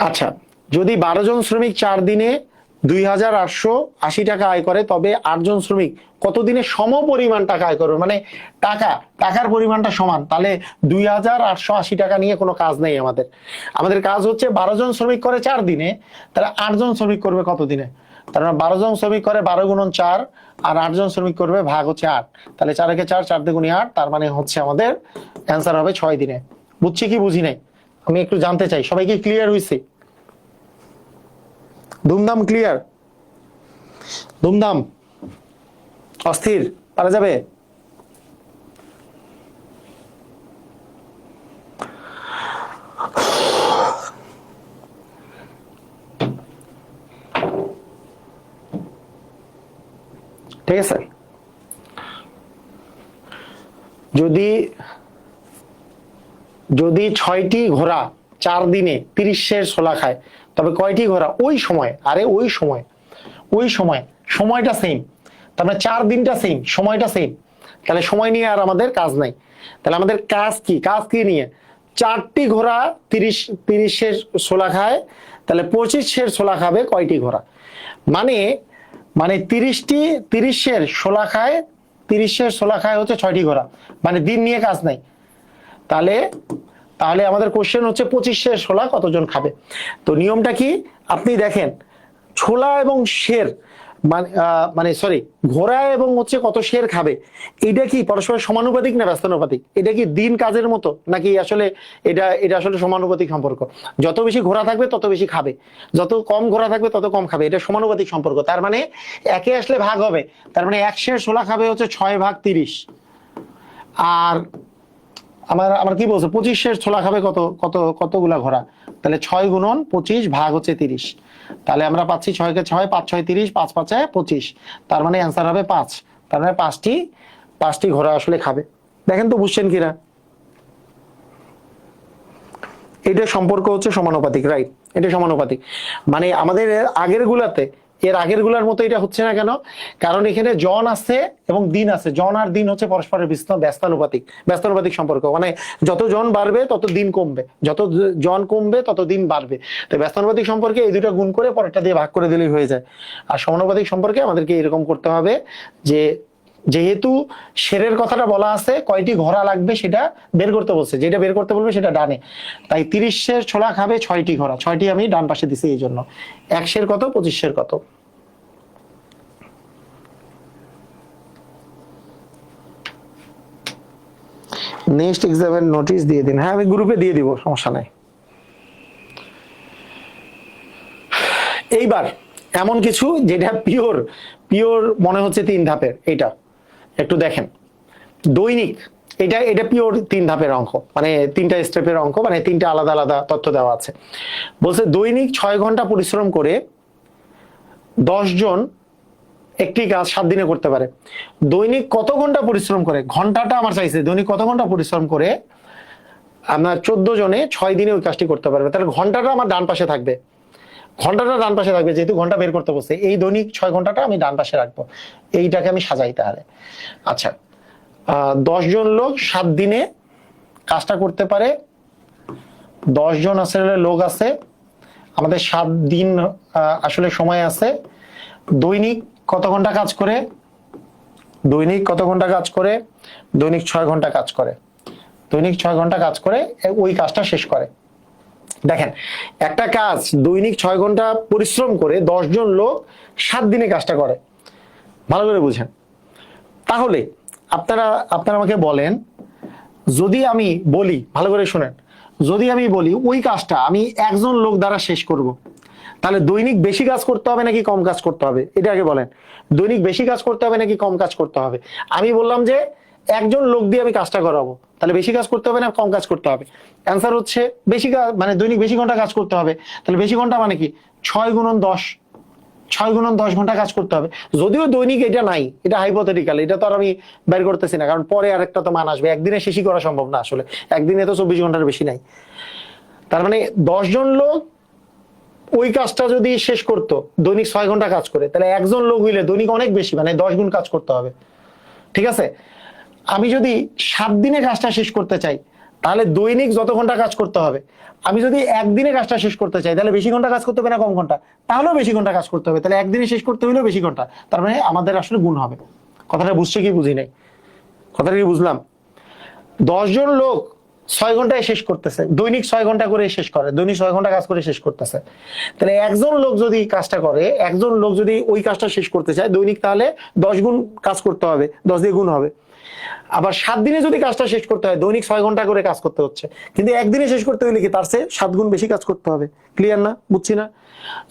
আচ্ছা, যদি 12 জন শ্রমিক 4 দিনে 2880 টাকা আয় করে, তবে 8 জন শ্রমিক কত দিনে সম পরিমাণ টাকা আয় করবে, মানে টাকার পরিমাণটা সমান, তাহলে 2880 টাকা নিয়ে কোনো কাজ নেই আমাদের। আমাদের কাজ হচ্ছে 12 জন শ্রমিক করে 4 দিনে, তাহলে 8 জন শ্রমিক করবে কত দিনে। তার মানে 12 জন শ্রমিক করে 12 গুণন 4 আর 8 জন শ্রমিক করবে ভাগ হচ্ছে 8, তাহলে 4 কে 4 4 দুগুণে 8, তার মানে হচ্ছে আমাদের অ্যান্সার হবে 6 দিনে। বুঝছি কি বুঝি নাই আমি একটু জানতে চাই, সবাই কি ক্লিয়ার হয়েছে? ধুমধাম ক্লিয়ার, ধুমধাম অস্থির, পারা যাবে? ঠিক আছে, যদি 6টি ঘোড়া 4 দিনে 30 সের ছোলা খায়, তবে কয়টি ঘোড়া ওই সময়, আরে ওই সময় সময়টা সেম, তার মানে 4 দিনটা সেম, সময়টা সেম, তাহলে সময় নিয়ে আর আমাদের কাজ নাই। তাহলে আমাদের কাজ কি নিয়ে, 4টি ঘোড়া 30 সের ছোলা খায়, তাহলে 25 সের ছোলা খাবে কয়টি ঘোড়া, মানে 30 সের ছোলা খায়, 30 সের ছোলা খায় হচ্ছে 6টি ঘোড়া, মানে দিন নিয়ে কাজ নাই। তাহলে আমাদের কোশ্চেন হচ্ছে 25 সের ছোলা কতজন খাবে। তো নিয়মটা কি আপনি দেখেন, ছোলা এবং শের মানে সরি ঘোড়া এবং হচ্ছে কত শের খাবে, এটা কি পরস্পর সমানুপাতিক না ব্যস্তানুপাতিক? এটা কি দিন কাজের মতো নাকি আসলে এটা আসলে সমানুপাতিক সম্পর্ক? যত বেশি ঘোড়া থাকবে তত বেশি খাবে, যত কম ঘোড়া থাকবে তত কম খাবে, এটা সমানুপাতিক সম্পর্ক। তার মানে একে আসলে ভাগ হবে, তার মানে 1 সের ছোলা খাবে হচ্ছে 6 ভাগ 30, আর আমার কি বলছে 25 সের ছোলা খাবে কতগুলা ঘোড়া, তাহলে 6 গুণন 25 ভাগ হচ্ছে 30, তাহলে আমরা পাচ্ছি 6 কে 6 5 6 30 5 5 25, তার মানে অ্যান্সার হবে 5, তার মানে 5টি ঘোড়া আসলে খাবে। দেখেন তো বুঝছেন কিনা, এটা সম্পর্ক হচ্ছে সমানুপাতিক, রাইট, এটা সমানুপাতিক। মানে আমাদের এর আগের গুলার মতো এটা হচ্ছে না কেন, কারণ এখানে জন আছে এবং দিন আছে, জন আর দিন হচ্ছে পরস্পরের ব্যস্তানুপাতিক সম্পর্ক, মানে যত জন বাড়বে তত দিন কমবে, যত জন কমবে তত দিন বাড়বে। তো ব্যস্তানুপাতিক সম্পর্কে এই দুটো গুণ করে পরেরটা দিয়ে ভাগ করে দিলেই হয়ে যায়। আর সমানুপাতিক সম্পর্কে আমাদেরকে এরকম করতে হবে যে যেহেতু শেরের কথাটা বলা আছে, কয়টি ঘোড়া লাগবে সেটা বের করতে বলছে, যেটা বের করতে বলবে সেটা ডানে, তাই 30 সের ছোলা খাবে 6টি ঘোড়া, 6টি আমি ডান পাশে দিছি, এই জন্য 1 সের কত 25 সের কত। নেক্সট এক্সামের নোটিশ দিয়ে দিন, হ্যাঁ আমি গ্রুপে দিয়ে দিব, সমস্যা নাই। এইবার এমন কিছু যেটা পিওর মনে হচ্ছে 3 ধাপের, এটা একটু দেখেন। দৈনিক এটা পিওর 3 ধাপের অঙ্ক, মানে 3টা স্টেপের অঙ্ক, মানে 3টা আলাদা আলাদা তথ্য দেওয়া আছে। বলছে দৈনিক 6 ঘন্টা পরিশ্রম করে 10 জন একটি কাজ 7 দিনে করতে পারে। দৈনিক কত ঘন্টা পরিশ্রম করে, ঘন্টাটা আমার চাইছে, দৈনিক কত ঘন্টা পরিশ্রম করে আপনার 14 জনে 6 দিনে ওই কাজটি করতে পারবে, তাহলে ঘন্টাটা আমার ডান পাশে থাকবে। ঘন্টাটা ডান পাশে থাকবে, যেহেতু ঘন্টা বের করতে বসে, এই দৈনিক 6 ঘন্টাটা আমি ডান পাশে রাখবো, এইটাকে আমি সাজাই তাহলে। আচ্ছা, 10 জন লোক 7 দিনে কাজটা করতে পারে। 10 জন আসলে লোক আছে, আমাদের 7 দিন আসলে সময় আছে। দৈনিক কত ঘন্টা কাজ করে? দৈনিক কত ঘন্টা কাজ করে? দৈনিক 6 ঘন্টা কাজ করে। দৈনিক 6 ঘন্টা কাজ করে ওই কাজটা শেষ করে। দেখেন, একটা কাজ দৈনিক 6 ঘন্টা পরিশ্রম করে 10 জন লোক 7 দিনে কাজটা করে। ভালো করে বুঝেন। তাহলে আপনারা আমাকে বলেন, যদি আমি বলি, ভালো করে শুনেন, যদি আমি বলি ওই কাজটা আমি একজন লোক দ্বারা শেষ করব, তাহলে দৈনিক বেশি কাজ করতে হবে নাকি কম কাজ করতে হবে? এটা আগে বলেন। দৈনিক বেশি কাজ করতে হবে নাকি কম কাজ করতে হবে? আমি বললাম যে একজন লোক দিয়ে আমি কাজটা করাবো, তাহলে বেশি কাজ করতে হবে না কম কাজ করতে হবে? অ্যান্সার হচ্ছে বেশি কাজ, মানে দৈনিক বেশি ঘন্টা কাজ করতে হবে। তাহলে বেশি ঘন্টা মানে কি? 6 গুণন 10, 6 গুণন 10 ঘন্টা কাজ করতে হবে। যদিও দৈনিক এটা নাই, এটা হাইপোথেটিক্যাল, এটা তো আর আমি বের করতেছি না, কারণ পরে আরেকটা তো মান আসবে। একদিনে শেষই করা সম্ভব না আসলে, একদিনে তো 24 ঘন্টার বেশি নাই। তার মানে 10 জন লোক ওই কাজটা যদি শেষ করতো দৈনিক 6 ঘন্টা কাজ করে, তাহলে একজন লোক হইলে দৈনিক অনেক বেশি, মানে 10 গুণ কাজ করতে হবে। ঠিক আছে? আমি যদি 7 দিনে কাজটা শেষ করতে চাই, তাহলে দৈনিক যত ঘন্টা কাজ করতে হবে। আমি যদি একদিনে কাজটা শেষ করতে চাই, তাহলে বেশি ঘন্টা কাজ করতে হবে না কম ঘন্টা? তাহলেও বেশি ঘন্টা কাজ করতে হবে। তাহলে একদিনে শেষ করতে হইলেও বেশি ঘন্টা, তার মানে আমাদের আসলে গুণ হবে। কথাটা বুঝছে কি বুঝি নাই? কথাটা কি বুঝলাম? 10 জন লোক 6 ঘন্টায় শেষ করতেছে, দৈনিক 6 ঘন্টা করে শেষ করে, দৈনিক 6 ঘন্টা কাজ করে শেষ করতেছে। তাহলে একজন লোক যদি কাজটা করে, একজন লোক যদি ওই কাজটা শেষ করতে চায় দৈনিক, তাহলে 10 গুণ কাজ করতে হবে, 10 দিয়ে গুণ হবে। আবার 7 দিনে যদি কাজটা শেষ করতে হয়, দৈনিক 6 ঘন্টা করে কাজ করতে হচ্ছে, কিন্তু একদিনে শেষ করতে হলে কি তার চেয়ে 7 গুণ বেশি কাজ করতে হবে। ক্লিয়ার না? বুঝছি না?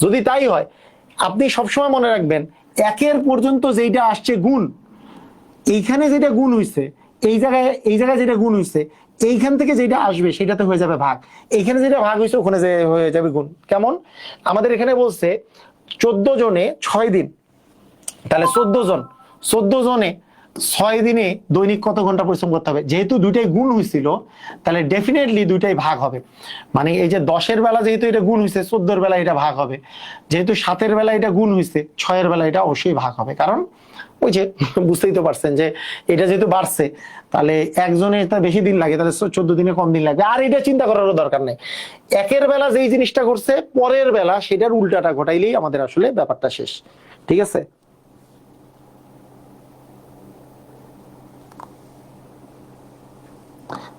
যদি তাই হয়, আপনি সবসময় মনে রাখবেন, একের পর্যন্ত যেটা আসছে গুণ, এইখানে যেটা গুণ হইছে, এই জায়গায় যেটা গুণ হইছে, এইখান থেকে যেটা আসবে সেটাতে হয়ে যাবে ভাগ। এইখানে যেটা ভাগ হয়েছে ওখানে হয়ে যাবে গুণ। কেমন? আমাদের এখানে বলছে 14 জনে 6 দিন, তাহলে 14 জনে 6 দিনে দৈনিক কত ঘন্টা পরিশ্রম করতে হবে? যেহেতু দুইটাই গুণ হয়েছিল, তাহলে ডেফিনেটলি দুইটাই ভাগ হবে। মানে এই যে 10-এর বেলা যেহেতু এটা গুণ হয়েছে, 14-এর বেলা এটা ভাগ হবে। যেহেতু 7-এর বেলা এটা গুণ হয়েছে, 6-এর বেলা এটা অবশ্যই ভাগ হবে। কারণ ওই যে বুঝতেই তো পারছেন যে এটা যেহেতু বাড়ছে, তাহলে একজনের বেশি দিন লাগে, তাহলে 14 দিনে কম দিন লাগবে। আর এটা চিন্তা করারও দরকার নেই। একের বেলা যেই জিনিসটা করছে, পরের বেলা সেটার উল্টাটা ঘটাইলেই আমাদের আসলে ব্যাপারটা শেষ। ঠিক আছে?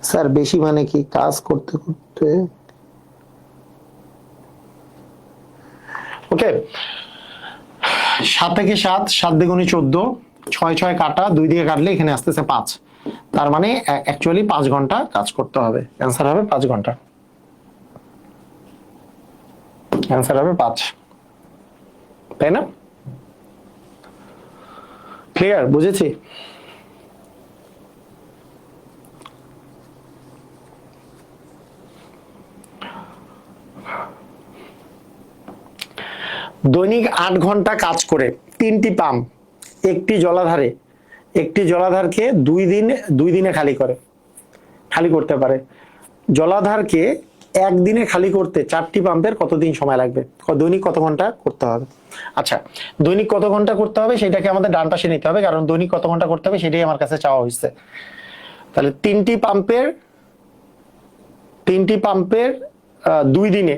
স্যার বেশি মানে কি? কাজ করতে করতে। ওকে, 7 থেকে 7, 7 দ্বিগুণে 14, 6 কাটা, 2 দিয়ে কাটলে এখানে আসতেছে 5। তার মানে অ্যাকচুয়ালি 5 ঘন্টা কাজ করতে হবে। অ্যান্সার হবে 5 ঘন্টা। অ্যান্সার হবে 5, তাই না? ক্লিয়ার? বুঝেছি? দৈনিক 8 ঘন্টা কাজ করে 3টি পাম্প একটি জলাধারকে 2 দিনে খালি করতে পারে। জলাধারকে একদিনে খালি করতে 4টি পাম্পের কতদিন সময় লাগবে? দৈনিক কত ঘন্টা করতে হবে? আচ্ছা, দৈনিক কত ঘন্টা করতে হবে সেটাকে আমাদের ডান পাশে নিতে হবে, কারণ দৈনিক কত ঘন্টা করতে হবে সেটাই আমার কাছে চাওয়া হয়েছে। তাহলে 3টি পাম্পের 2 দিনে,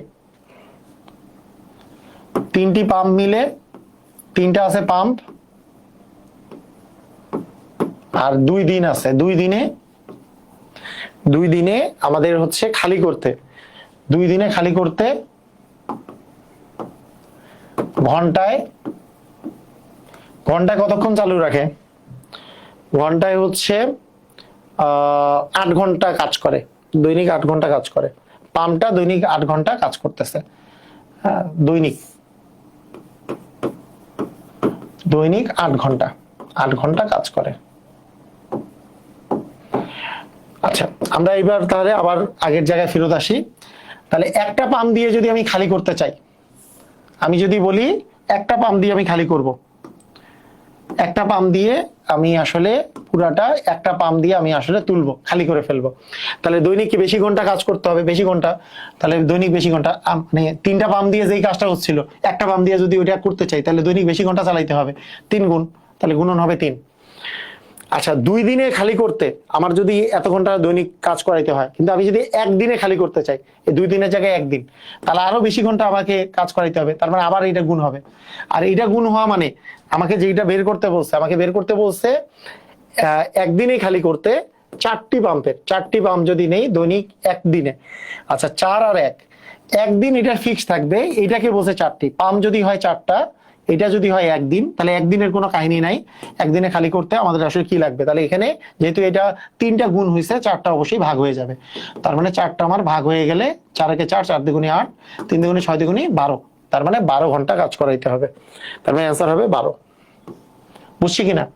3টি পাম্প মিলে, 3টা আছে পাম্প, আর 2 দিন আছে। 2 দিনে আমাদের হচ্ছে খালি করতে, 2 দিনে খালি করতে ঘন্টায় কতক্ষণ চালু রাখে? ঘন্টায় হচ্ছে 8 ঘন্টা কাজ করে, দৈনিক 8 ঘন্টা কাজ করে। পাম্পটা দৈনিক 8 ঘন্টা কাজ করতেছে। দৈনিক 8 ঘন্টা কাজ করে। আচ্ছা, আমরা এবার তাহলে আবার আগের জায়গায় ফেরত আসি। তাহলে একটা পাম্প দিয়ে যদি আমি খালি করতে চাই, আমি যদি বলি একটা পাম্প দিয়ে আমি খালি করব, একটা পাম্প দিয়ে আমি আসলে পুরাটা একটা পাম্প দিয়ে আমি আসলে তুলবো, খালি করে ফেলবো। তাহলে দৈনিক কি বেশি ঘন্টা কাজ করতে হবে? বেশি ঘন্টা। তাহলে দৈনিক বেশি ঘন্টা, মানে 3টা পাম্প দিয়ে যেই কাজটা হচ্ছিল একটা পাম্প দিয়ে যদি ওইটা করতে চাই তাহলে দৈনিক বেশি ঘন্টা চালাইতে হবে, 3 গুণ। তাহলে গুণন হবে 3। আচ্ছা, 2 দিনে খালি করতে আমার যদি এত ঘন্টা দৈনিক কাজ করাইতে হয়, কিন্তু আমি যদি একদিনে খালি করতে চাই, এই 2 দিনের জায়গায় একদিন, তাহলে আরো বেশি ঘন্টা আমাকে কাজ করাইতে হবে। তার মানে আবার এটা গুণ হবে। আর এটা গুণ হওয়া মানে আমাকে যেটা বের করতে বলছে, আমাকে বের করতে বলছে একদিনে খালি করতে 4টি পাম্পের, 4টি পাম্প যদি নেই দৈনিক একদিনে। আচ্ছা, 4 আর 1, একদিন এটা ফিক্স থাকবে, এটাকে বলছে 4টি পাম্প। যদি হয় 4টা, এটা যদি হয় একদিন, তাহলে একদিনের কোনো কাহিনী নাই। একদিনে খালি করতে আমাদের আসলে কি লাগবে? তাহলে এখানে যেহেতু এটা 3টা গুণ হয়েছে, 4টা অবশ্যই ভাগ হয়ে যাবে। তার মানে 4টা আমার ভাগ হয়ে গেলে 4 একে 4, 4 দুগুণে 8, 3 দুগুণে 6 দুগুণে 12। তার মানে 12 ঘন্টা কাজ করাইতে হবে। তার মানে অ্যান্সার হবে 12। বুঝছি কিনা?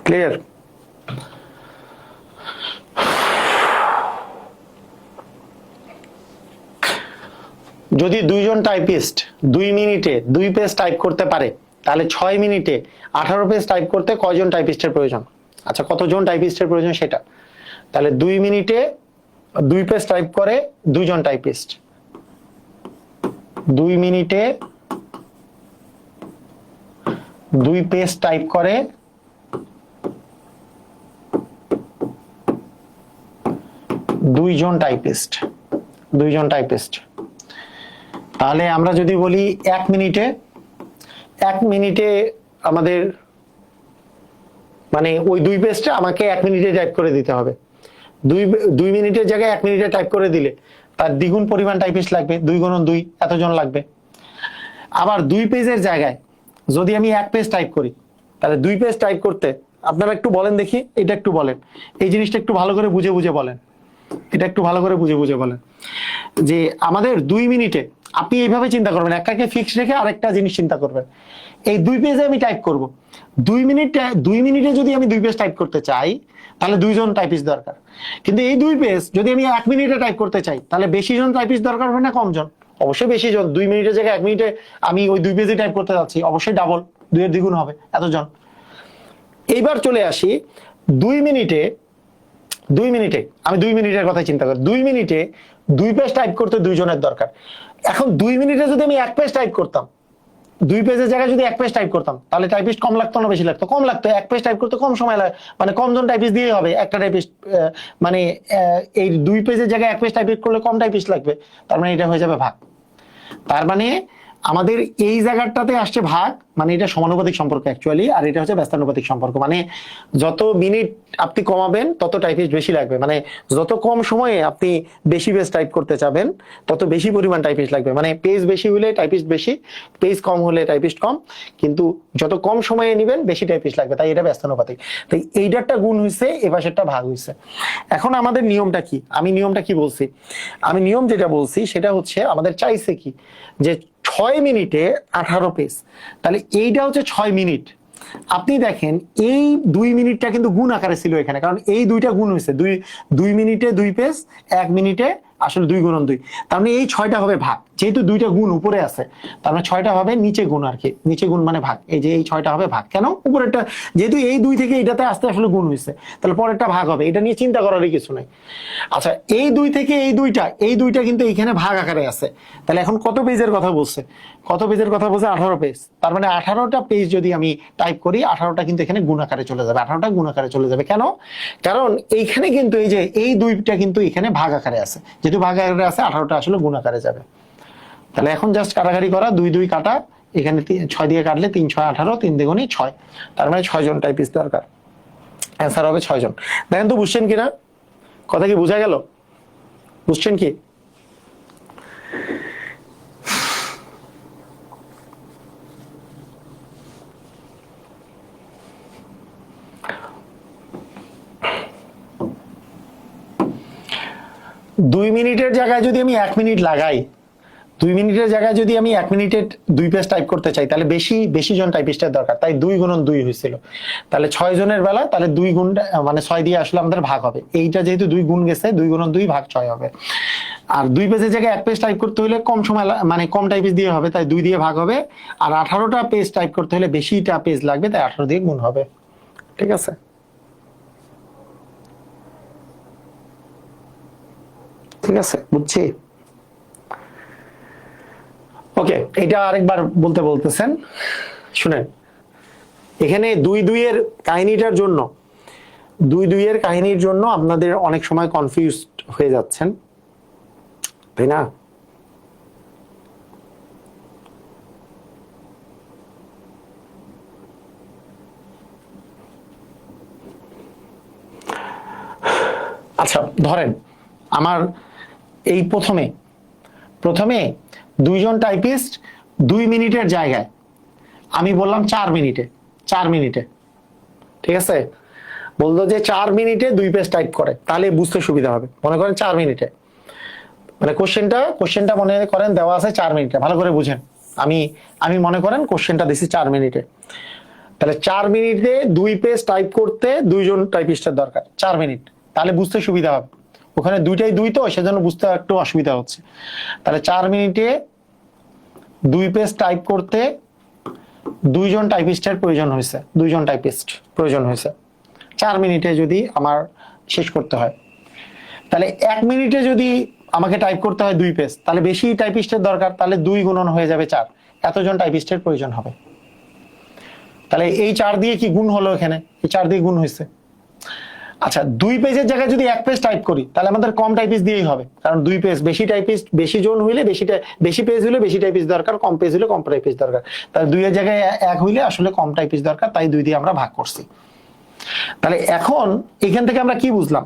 ক্লিয়ার? যদি 2জন টাইপিস্ট 2 মিনিটে 2 পেজ টাইপ করতে পারে, তাহলে 6 মিনিটে 18 পেজ টাইপ করতে কয়জন টাইপিস্টের প্রয়োজন? আচ্ছা, কতজন টাইপিস্টের প্রয়োজন সেটা। তাহলে 2 মিনিটে 2 পেজ টাইপ করে 2জন টাইপিস্ট, 2 মিনিটে 2 পেজ টাইপ করে 2জন টাইপিস্ট, 2জন টাইপিস্ট। তাহলে আমরা যদি বলি 1 মিনিটে, 1 মিনিটে আমাদের মানে ওই 2 পেজটা আমাকে 1 মিনিটে টাইপ করে দিতে হবে। 2 মিনিটের জায়গায় 1 মিনিটে টাইপ করে দিলে তার দ্বিগুণ পরিমাণ টাইপিস্ট লাগবে, 2 গুণন 2, এতজন লাগবে। আবার 2 পেজের জায়গায় যদি আমি 1 পেজ টাইপ করি, তাহলে 2 পেজ টাইপ করতে আপনারা একটু বলেন দেখি, এটা একটু বলেন, এই জিনিসটা একটু ভালো করে বুঝে বুঝে বলেন, এটা একটু ভালো করে বুঝে বুঝে বলেন যে আমাদের 2 মিনিটে, আপনি এইভাবে চিন্তা করবেন, একটাকে ফিক্স রেখে আরেকটা জিনিস চিন্তা করবেন। এই 2 পেজে আমি টাইপ করব, 2 মিনিটে যদি আমি 2 পেজ টাইপ করতে চাই তাহলে 2জন টাইপিস্ট দরকার। কিন্তু এই 2 পেজ যদি আমি 1 মিনিটে টাইপ করতে চাই তাহলে বেশি জন টাইপিস্ট দরকার হবে না কম জন? অবশ্যই বেশি জন। 2 মিনিটের জায়গায় 1 মিনিটে আমি ওই 2 পেজে টাইপ করতে যাচ্ছি, অবশ্যই ডাবল, 2 এর দ্বিগুণ হবে, এতজন। এইবার চলে আসি 2 মিনিটে, 2 মিনিটে আমি 2 মিনিটের কথা চিন্তা করি, 2 মিনিটে 2 পেজ টাইপ করতে 2 জনের দরকার। এখন 2 মিনিটে যদি আমি 1 পেজ টাইপ করতাম, 2 পেজের জায়গায় যদি 1 পেজ টাইপ করতাম, তাহলে টাইপিস্ট কম লাগতো না বেশি লাগতো? কম লাগতো। 1 পেজ টাইপ করতে কম সময় লাগে, মানে কম জন টাইপিস্ট দিয়ে হবে একটা টাইপিস্ট, মানে এই 2 পেজের জায়গায় 1 পেজ টাইপ করলে কম টাইপিস্ট লাগবে। তার মানে এটা হয়ে যাবে ভাগ। তার মানে আমাদের এই জায়গাটাতে আসছে ভাগ, মানে এটা সমানুপাতিক সম্পর্ক অ্যাকচুয়ালি, আর এটা হচ্ছে ব্যস্তানুপাতিক সম্পর্ক। মানে যত মিনিট আপনি কমাবেন তত টাইপিস্ট বেশি লাগবে, মানে যত কম সময়ে আপনি বেশি পেজ টাইপ করতে চাবেন তত বেশি পরিমাণ টাইপিস্ট লাগবে। মানে পেজ বেশি হলে টাইপিস্ট বেশি, পেজ কম হলে টাইপিস্ট কম, কিন্তু যত কম সময়ে নেবেন বেশি টাইপিস্ট লাগবে, তাই এটা ব্যস্তানুপাতিক। তাই এইটারটা গুণ হয়েছে, এ পাশেরটা ভাগ হয়েছে। এখন আমাদের নিয়মটা কি? আমি নিয়মটা কি বলছি? আমি নিয়ম যেটা বলছি সেটা হচ্ছে আমাদের চাইছে কি যে 6 মিনিটে 18 পেজ, তাহলে এইটা হচ্ছে 6 মিনিট। আপনি দেখেন এই 2 মিনিটটা কিন্তু গুণ আকারে ছিল এখানে, কারণ এই 2টা গুণ হয়েছে, 2 মিনিটে 2 পেজ, 1 মিনিটে আসলে 2 গুণন 2। তার মানে এই 6টা হবে ভাগ, যেহেতু 2টা গুণ উপরে আছে তার মানে 6টা হবে নিচে গুণ, আর কি নিচে গুণ মানে ভাগ। এই যে এই 6টা হবে ভাগ, কেন? উপরেরটা যেহেতু এই 2 থেকে এটাতে আসতে আসলে গুণ হয়েছে, তাহলে পরেরটা ভাগ হবে, এটা নিয়ে চিন্তা করারই কিছু নাই। আচ্ছা, এই 2 থেকে এই দুইটা কিন্তু এইখানে ভাগ আকারে আছে। তাহলে এখন কত পেজের কথা বলছে? কত পেজের কথা বলছে? 18 পেজ। তার মানে 18টা পেজ যদি আমি টাইপ করি, 18টা কিন্তু এখানে গুণ আকারে চলে যাবে, 18টা গুণ আকারে চলে যাবে। কেন? কারণ এইখানে কিন্তু এই যে এই 2টা কিন্তু এখানে ভাগ আকারে আছে, যেহেতু ভাগ আকারে আছে 18টা আসলে গুণ আকারে যাবে। তাহলে এখন জাস্ট কাটাকাটি করা, 2 2 কাটা, এখানে 6 দিয়ে কাটলে 3 6 18, 3 দ্বিগুণে 6, তার মানে 6 জন টাইপিস্ট দরকার। অ্যান্সার হবে 6 জন। দেখেন তো বুঝছেন কিনা? কথা কি বোঝা গেল? বুঝছেন কি? 2 মিনিটের জায়গায় যদি আমি 1 মিনিট লাগাই, 2 মিনিটের জায়গায় যদি আমি 1 মিনিটে 2 পেজ টাইপ করতে চাই, তাহলে বেশি জন টাইপিস্টের দরকার, তাই 2 গুণন 2 হয়েছিল। তাহলে 6 জনের বেলা, তাহলে 2 গুণ মানে 6 দিয়ে আসলে আমাদের ভাগ হবে। এইটা যেহেতু 2 গুণ গেছে, 2 গুণন 2 ভাগ 6 হবে। আর 2 পেজের জায়গায় 1 পেজ টাইপ করতে হলে কম সময় মানে কম টাইপিস্ট দিয়ে হবে, তাই 2 দিয়ে ভাগ হবে। আর 18টা পেজ টাইপ করতে হলে বেশিটা পেজ লাগবে, তাই 18 দিয়ে গুণ হবে। ঠিক আছে, ঠিক আছে, বুঝছি। ওকে, এটা আরেকবার বলতেছেন, শুনেন। এখানে 2-2 এর কাহিনীটার জন্য, 2-2 এর কাহিনীর জন্য আপনাদের অনেক সময় কনফিউজড হয়ে যাচ্ছেন, তাই না? আচ্ছা, ধরেন আমার এই প্রথমে 2 জন টাইপিস্ট 2 মিনিটের জায়গায় আমি বললাম 4 মিনিটে, ঠিক আছে? বলতো যে 4 মিনিটে 2 পেজ টাইপ করে, তাহলে বুঝতে সুবিধা হবে। মনে করেন 4 মিনিটে, মানে কোশ্চেনটা মনে করেন দেওয়া আছে 4 মিনিটে, ভালো করে বুঝেন। আমি মনে করেন কোশ্চেনটা দিছি 4 মিনিটে, তাহলে 4 মিনিটে 2 পেজ টাইপ করতে 2 জন টাইপিস্টের দরকার, 4 মিনিট, তাহলে বুঝতে সুবিধা হবে। ওখানে 2টাই 2 তো, সেজন্য বুঝতে একটু অসুবিধা হচ্ছে। তাহলে 4 মিনিটে 2 পেজ টাইপ করতে 2 জন টাইপিস্টের প্রয়োজন হয়েছে, 2 জন টাইপিস্ট প্রয়োজন হয়েছে 4 মিনিটে যদি আমার শেষ করতে হয়। তাহলে 1 মিনিটে যদি আমাকে টাইপ করতে হয় 2 পেজ, তাহলে বেশি টাইপিস্টের দরকার, তাহলে 2 গুণন হয়ে যাবে 4, এতজন টাইপিস্টের প্রয়োজন হবে। তাহলে এই 4 দিয়ে কি গুণ হলো? এখানে এই 4 দিয়ে গুণ হয়েছে। আচ্ছা, 2 পেজের জায়গায় যদি 1 পেজ টাইপ করি, তাহলে আমাদের কম টাইপিস্ট দিয়েই হবে, কারণ 2 পেজ বেশি টাইপিস্ট, বেশি জন হইলে বেশি পেজ হইলে বেশি টাইপিস্ট দরকার, কম পেজ হইলে কম টাইপিস্ট দরকার। তাহলে 2 এর জায়গায় 1 হইলে আসলে কম টাইপিস্ট দরকার, তাই 2 দিয়ে আমরা ভাগ করছি। তাহলে এখন এখান থেকে আমরা কি বুঝলাম?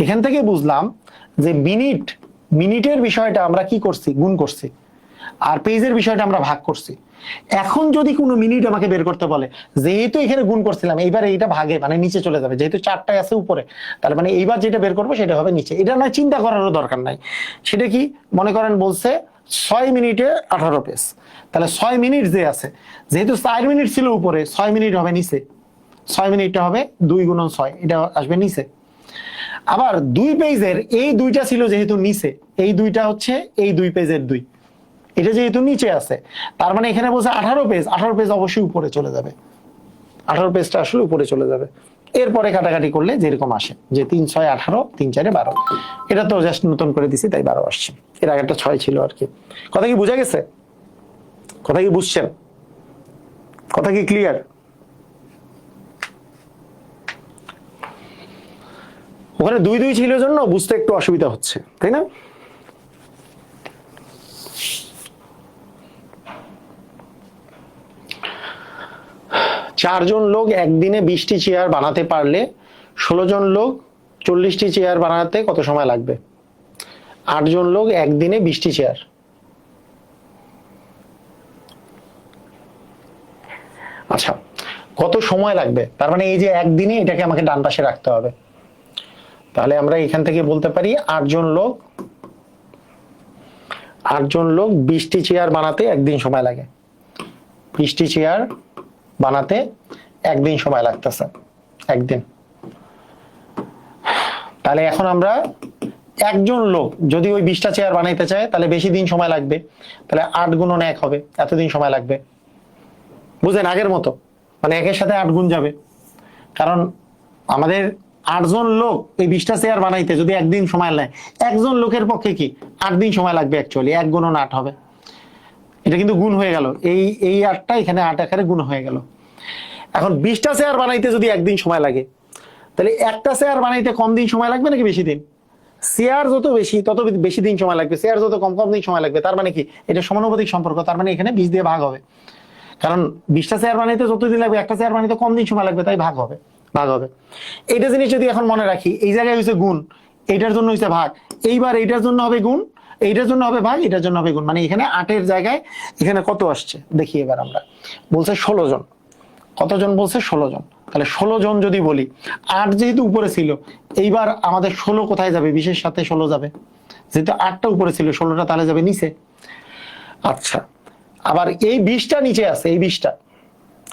এখান থেকে বুঝলাম যে মিনিটের বিষয়টা আমরা কি করছি? গুণ করছি, আর পেজের বিষয়টা আমরা ভাগ করছি। এখন যদি কোনো মিনিট আমাকে বের করতে বলে, যেহেতু এখানে গুণ করছিলাম, এইবার এইটা ভাগে মানে নিচে চলে যাবে, যেহেতু 4টাই আছে উপরে, তাহলে মানে এইবার যেটা বের করবো সেটা হবে নিচে। এটা নয়, চিন্তা করারও দরকার নাই। সেটা কি? মনে করেন বলছে 6 মিনিটে 18 পেজ, তাহলে 6 মিনিট যে আছে, যেহেতু 4 মিনিট ছিল উপরে, 6 মিনিট হবে নিচে, 6 মিনিটটা হবে 2 গুণন 6, এটা আসবে নিচে। আবার 2 পেজের এই 2টা ছিল যেহেতু নিচে, এই 2টা হচ্ছে এই 2 পেজের 2, এটা যেহেতু নিচে আছে, তার মানে এখানে বলছে 18 পেজ অবশ্যই উপরে চলে যাবে, 18 পেজটা আসলে উপরে চলে যাবে। এরপরে কাটাকাটি করলে যেরকম আসে, যে 3 6 18, 3 4 12, এটা তো জাস্ট নতুন করে দিছি তাই 12 আসছে, এর আগেরটা 6 ছিল আর কি। কথা কি বোঝা গেছে? কথা কি বুঝছেন? কথা কি ক্লিয়ার? ওখানে 2 ছিল জন্য বুঝতে একটু অসুবিধা হচ্ছে, তাই না? চারজন লোক একদিনে 20টি চেয়ার বানাতে পারলে 16 জন লোক 40টি চেয়ার বানাতে কত সময় লাগবে? 8 জন লোক একদিনে 20টি চেয়ার, আচ্ছা কত সময় লাগবে? তার মানে এই যে একদিনে এটাকে আমাকে ডান পাশে রাখতে হবে, তাহলে আমরা এখান থেকে বলতে পারি 8 জন লোক 20টি চেয়ার বানাতে একদিন সময় লাগে, 20টি চেয়ার বানাতে একদিন সময় লাগতেছে, একদিন। তাহলে এখন আমরা একজন লোক যদি ওই 20টা চেয়ার বানাইতে চায়, তাহলে বেশি দিন সময় লাগবে, তাহলে 8 গুণন 1 হবে, এতদিন সময় লাগবে। বুঝলেন? আগের মতো, মানে 1 এর সাথে 8 গুণ যাবে, কারণ আমাদের 8 জন লোক এই 20টা চেয়ার বানাইতে যদি একদিন সময় নেয়, একজন লোকের পক্ষে কি 8 দিন সময় লাগবে, অ্যাকচুয়ালি 1 গুণন 8 হবে। এটা কিন্তু গুণ হয়ে গেল, এই 8টা এখানে 8 আকারে গুণ হয়ে গেল। এখন 20টা চেয়ার বানাইতে যদি একদিন সময় লাগে, তাহলে একটা চেয়ার বানাইতে কম দিন সময় লাগবে নাকি বেশি দিন? চেয়ার যত বেশি তত বেশি দিন সময় লাগবে, চেয়ার যত কম কম দিন সময় লাগবে। তার মানে কি? এটা সমানুপাতিক সম্পর্ক, তার মানে এখানে 20 দিয়ে ভাগ হবে, কারণ 20টা চেয়ার বানাইতে যত দিন লাগবে, একটা চেয়ার বানাইতে কম দিন সময় লাগবে, তাই ভাগ হবে। এইটা জিনিস যদি এখন মনে রাখি, এই জায়গায় হয়েছে গুণ, এইটার জন্য হয়েছে ভাগ, এইবার এইটার জন্য হবে গুণ, এইটার জন্য হবে ভাগ, এটার জন্য হবে গুণ, মানে এখানে 8 এর জায়গায় এখানে কত আসছে দেখি। এবার আমরা বলছে 16 জন, কতজন বলছে? 16 জন। তাহলে 16 জন যদি বলি, 8 যেহেতু উপরে ছিল, এইবার আমাদের 16 কোথায় যাবে? 20-এর সাথে 16 যাবে, যেহেতু 8টা উপরে ছিল 16টা তাহলে যাবে নিচে। আচ্ছা, আবার এই 20টা নিচে আছে, এই 20টা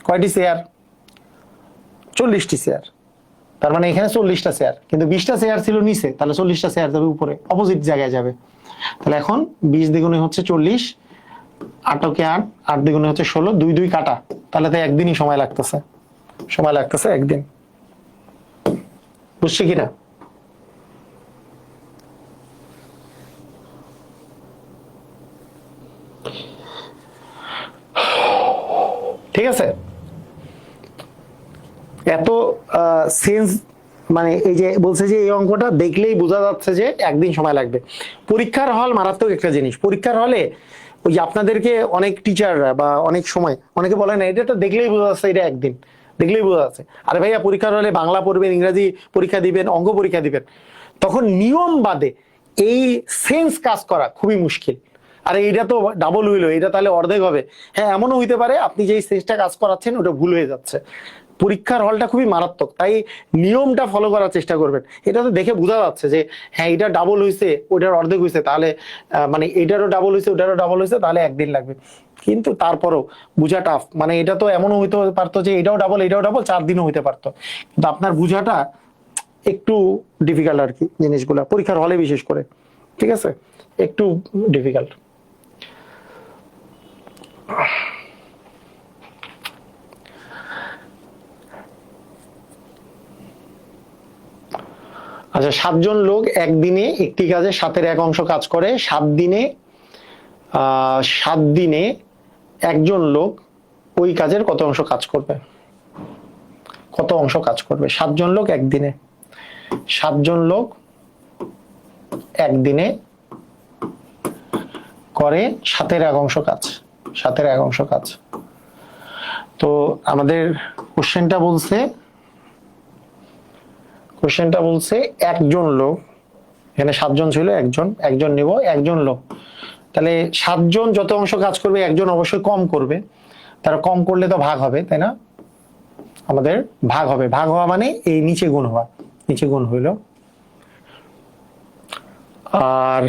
কয়টি চেয়ার? 40টি চেয়ার। তার মানে এখানে 40টা চেয়ার, কিন্তু 20টা চেয়ার ছিল নিচে, তাহলে 40টা চেয়ার যাবে উপরে, অপোজিট জায়গায় যাবে। তাহলে এখন 20 দ্বিগুণে হচ্ছে 40, 8 কে 8, 8 দ্বিগুণে হচ্ছে 16, 2 2 কাটা, তাহলে তো একদিনই সময় লাগতেছে একদিন। বুঝছে কিনা? ঠিক আছে, এত সেন্স, মানে এই যে বলছে যে এই অঙ্কটা দেখলেই বোঝা যাচ্ছে যে একদিন সময় লাগবে। পরীক্ষার হল মারাত্মক একটা জিনিস। পরীক্ষার হলে ওই যে আপনাদেরকে অনেক টিচাররা বা অনেক সময় অনেকে বলে না এটা তো দেখলেই বোঝা যাচ্ছে এটা একদিন, দেখলেই বোঝা যাচ্ছে। আরে ভাইয়া, পরীক্ষার হলে বাংলা পড়বেন, ইংরাজি পরীক্ষা দিবেন, অঙ্ক পরীক্ষা দিবেন, তখন নিয়ম বাদে এই সেন্স কাজ করা খুবই মুশকিল। আরে এটা তো ডাবল হইলো, এটা তাহলে অর্ধেক হবে। হ্যাঁ, এমনও হইতে পারে আপনি যে সেন্সটা কাজ করাচ্ছেন ওটা ভুল হয়ে যাচ্ছে। পরীক্ষার হলটা খুবই মারাত্মক, তাই নিয়মটা ফলো করার চেষ্টা করবেন। এটা তো দেখে বোঝা যাচ্ছে যে হ্যাঁ এটা ডাবল হয়েছে, ওটার অর্ধেক হয়েছে, তাহলে মানে এটারও ডাবল হয়েছে, ওটারও ডাবল হয়েছে, তাহলে একদিন লাগবে। কিন্তু তারপরও বুঝা টাফ। মানে এটা তো এমনও হইতে পারতো যে এটাও ডাবল এটাও ডাবল, 4 দিনও হইতে পারতো, কিন্তু আপনার বুঝাটা একটু ডিফিকাল্ট আর কি, জিনিসগুলা পরীক্ষার হলে বিশেষ করে। ঠিক আছে, একটু ডিফিকাল্ট। আচ্ছা, 7 জন লোক একদিনে একটি কাজে 7-এর 1 অংশ কাজ করে। 7 দিনে একজন লোক ওই কাজের কত অংশ কাজ করবে? কত অংশ কাজ করবে? 7 জন লোক একদিনে, 7 জন লোক একদিনে করে 7-এর 1 অংশ কাজ, 7-এর 1 অংশ কাজ। তো আমাদের কোশ্চেনটা বলছে একজন লোক, এখানে 7 জন ছিল, একজন নিব, একজন লোক। তাহলে 7 জন যত অংশ কাজ করবে একজন অবশ্যই কম করবে, তারা কম করলে তো ভাগ হবে, তাই না? আমাদের ভাগ হবে, ভাগ হওয়া মানে এই নিচে গুণ হওয়া, নিচে গুণ হইল। আর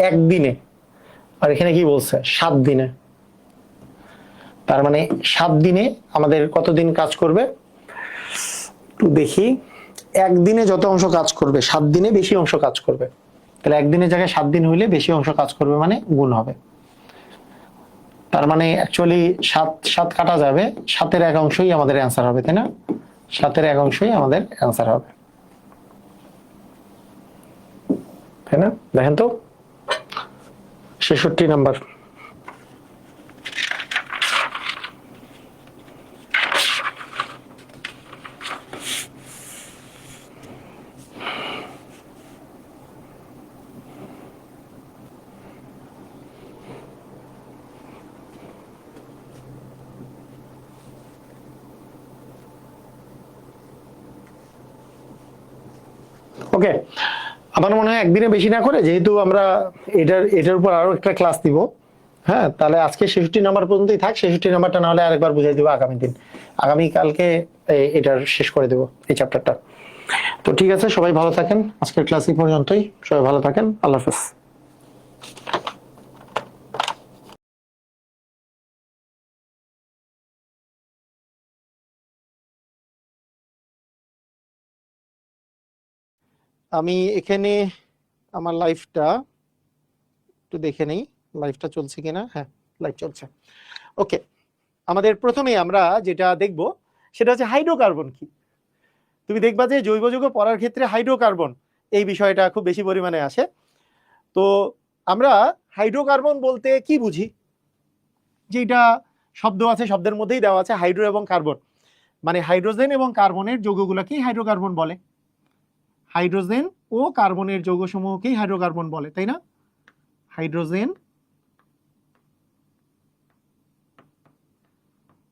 একদিনে, আর এখানে কি বলছে 7 দিনে, তার মানে 7 দিনে আমাদের কতদিন কাজ করবে একটু দেখি। একদিনে যত অংশ কাজ করবে 7 দিনে বেশি অংশ কাজ করবে, তাহলে একদিনের জায়গায় 7 দিন হইলে বেশি অংশ কাজ করবে মানে গুণ হবে। তার মানে অ্যাকচুয়ালি 7 কাটা যাবে, 7-এর 1 অংশই আমাদের অ্যান্সার হবে, তাই না? 7-এর 1 অংশই আমাদের অ্যান্সার হবে, তাই না? দেখেন তো 66 নাম্বার। ওকে, আমার মনে হয় একদিনে বেশি না করে, যেহেতু আমরা এটার উপর আরো একটা ক্লাস দিব, হ্যাঁ, তাহলে আজকে 66 নাম্বার পর্যন্তই থাক। 66 নাম্বারটা না হলে আরেকবার বুঝাই দিব আগামী দিন, আগামীকালকে এটার শেষ করে দেব এই চ্যাপ্টারটা। তো ঠিক আছে, সবাই ভালো থাকেন, আজকের ক্লাস এই পর্যন্তই। সবাই ভালো থাকেন, আল্লাহ হাফেজ। আমি এখানে আমার লাইফটা একটু দেখে নেই, লাইফটা চলছে কিনা। হ্যাঁ, লাইভ চলছে। ওকে, আমাদের প্রথমে আমরা যেটা দেখব সেটা হচ্ছে হাইড্রোকার্বন কি। তুমি দেখবা যে জৈব যৌগ পড়ার ক্ষেত্রে হাইড্রোকার্বন এই বিষয়টা খুব বেশি পরিমাণে আসে। তো আমরা হাইড্রোকার্বন বলতে কি বুঝি? যেটা শব্দ আছে, শব্দের মধ্যেই দেওয়া আছে হাইড্রো এবং কার্বন, মানে হাইড্রোজেন এবং কার্বনের যৌগগুলোকেই হাইড্রোকার্বন বলে। হাইড্রোজেন ও কার্বনের যৌগসমূহকেই হাইড্রোকার্বন বলে, তাই না? হাইড্রোজেন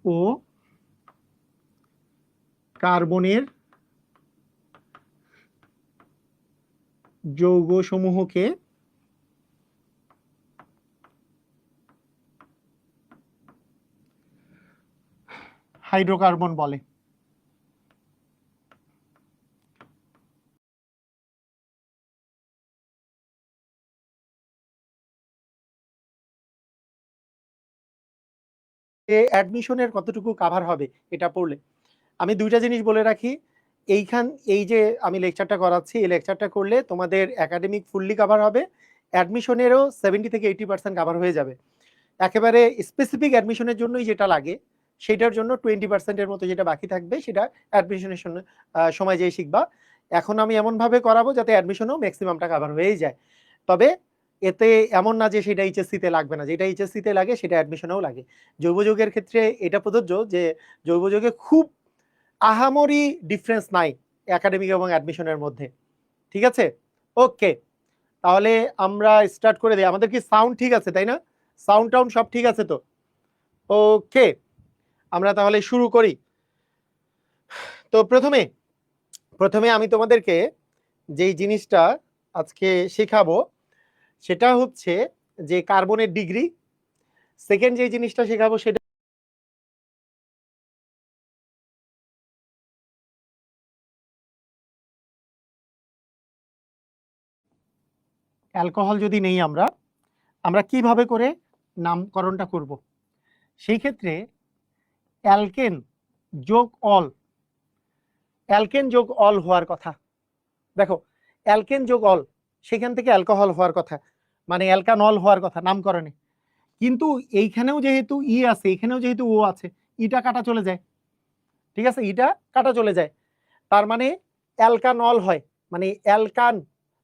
ও কার্বনের যৌগসমূহকে হাইড্রোকার্বন বলে। অ্যাডমিশনের কতটুকু কাভার হবে এটা পড়লে। আমি দুইটা জিনিস বলে রাখি, এই যে আমি লেকচারটা করাচ্ছি, এই লেকচারটা করলে তোমাদের একাডেমিক ফুললি কাভার হবে, অ্যাডমিশনেরও 70 থেকে 80% কাভার হয়ে যাবে। একেবারে স্পেসিফিক অ্যাডমিশনের জন্যই যেটা লাগে সেটার জন্য 20%-এর মতো যেটা বাকি থাকবে সেটা অ্যাডমিশনের সময় যেয়ে শিখবা। এখন আমি এমনভাবে করাবো যাতে অ্যাডমিশনও ম্যাক্সিমামটা কাভার হয়েই যায়। তবে এতে এমন না যে সেটা এইচএসসিতে লাগবে না, যেটা এইচএসসিতে লাগে সেটা অ্যাডমিশনেও লাগে। জৈবযোগের ক্ষেত্রে এটা প্রযোজ্য যে জৈবযোগে খুব আহামরি ডিফারেন্স নাই একাডেমিক এবং অ্যাডমিশনের মধ্যে। ঠিক আছে, ওকে, তাহলে আমরা স্টার্ট করে দিই। আমাদের কি সাউন্ড ঠিক আছে, তাই না? সাউন্ড টাউন্ড সব ঠিক আছে তো? ওকে, আমরা তাহলে শুরু করি। তো প্রথমে আমি তোমাদেরকে যেই জিনিসটা আজকে শেখাবো সেটা হচ্ছে যে কার্বনের ডিগ্রি। সেকেন্ড যে জিনিসটা শেখাবো সেটা অ্যালকোহল যদি নেই আমরা কিভাবে করে নামকরণটা করব। সেই ক্ষেত্রে অ্যালকেন যোগ অল, অ্যালকেন যোগ অল হওয়ার কথা। দেখো, অ্যালকেন যোগ অল, সেখান থেকে অ্যালকোহল হওয়ার কথা, মানে অ্যালকানল হওয়ার কথা নামকরণে। কিন্তু এইখানেও যেহেতু ই আছে, এখানেও যেহেতু ও আছে, ইটা কাটা চলে যায়। ঠিক আছে, ইটা কাটা চলে যায়, তার মানে অ্যালকানল হয়, মানে অ্যালকান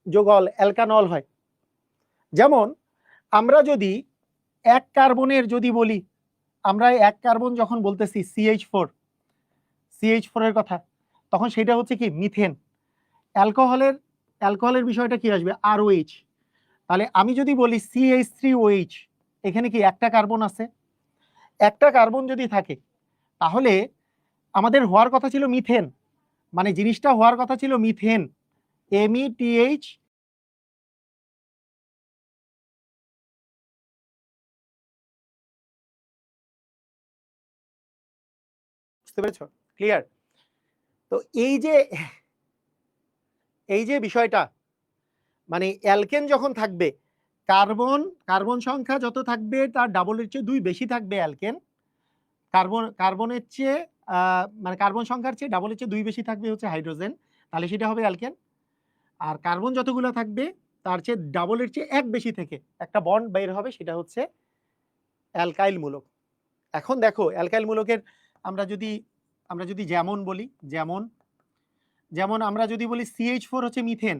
যোগ অল অ্যালকানল হয়। যেমন আমরা যদি এক কার্বনের যদি বলি, আমরা এক কার্বন যখন বলতেছি CH4 এর কথা, তখন সেটা হচ্ছে কি মিথেন। অ্যালকোহলের বিষয়টা কি আসবে, ROH। তাহলে আমি যদি বলি CH3OH, এখানে কি একটা কার্বন আছে, একটা কার্বন যদি থাকে তাহলে আমাদের হওয়ার কথা ছিল মিথেন, মানে জিনিসটা হওয়ার কথা ছিল মিথেন, METH। বুঝতে পেরেছো? ক্লিয়ার? তো এই যে বিষয়টা, মানে অ্যালকেন যখন থাকবে, কার্বন সংখ্যা যত থাকবে তার ডাবলের চেয়ে 2 বেশি থাকবে অ্যালকেন। কার্বনের চেয়ে মানে কার্বন সংখ্যার চেয়ে ডাবলের চেয়ে 2 বেশি থাকবে হচ্ছে হাইড্রোজেন, তাহলে সেটা হবে অ্যালকেন। আর কার্বন যতগুলো থাকবে তার চেয়ে ডাবলের চেয়ে 1 বেশি থেকে একটা বন্ড বের হবে, সেটা হচ্ছে অ্যালকাইল মূলক। এখন দেখো, অ্যালকাইল মূলকের আমরা যদি যেমন বলি, যেমন আমরা যদি বলি CH4 হচ্ছে মিথেন,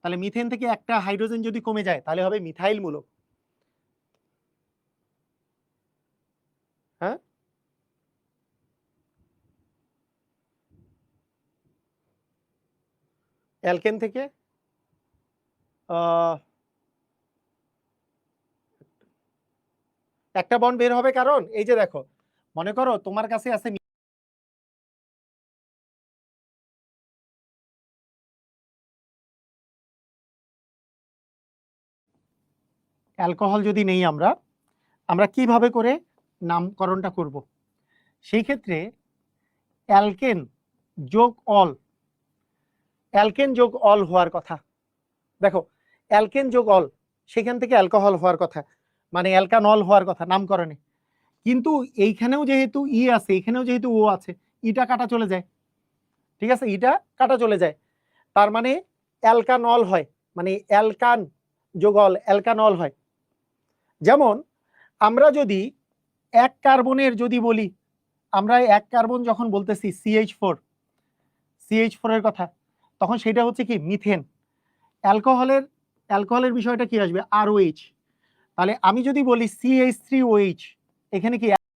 তাহলে মিথেন থেকে একটা হাইড্রোজেন যদি কমে যায় তাহলে হবে মিথাইল মূলক। হ্যাঁ, অ্যালকেন থেকে একটা বন্ড বের হবে, কারণ এই যে দেখো, মনে করো তোমার কাছে আছে অ্যালকোহল যদি নেই আমরা কিভাবে করে নামকরণটা করব। সেই ক্ষেত্রে অ্যালকেন যোগ অল, অ্যালকেন যোগ অল হওয়ার কথা। দেখো, অ্যালকেন যোগ অল, সেখান থেকে অ্যালকোহল হওয়ার কথা, মানে অ্যালকানল হওয়ার কথা নামকরণে। কিন্তু এইখানেও যেহেতু ই আছে, এখানেও যেহেতু ও আছে, ইটা কাটা চলে যায়। ঠিক আছে, ইটা কাটা চলে যায়, তার মানে অ্যালকানল হয়, মানে অ্যালকান যোগ অল অ্যালকানল হয়। যেমন আমরা যদি এক কার্বনের যদি বলি, আমরা এক কার্বন যখন বলতেছি CH4 এর কথা, তখন সেটা হচ্ছে কি মিথেন। অ্যালকোহলের বিষয়টা কি আসবে, ROH। তাহলে আমি যদি বলি CH3OH, এখানে কি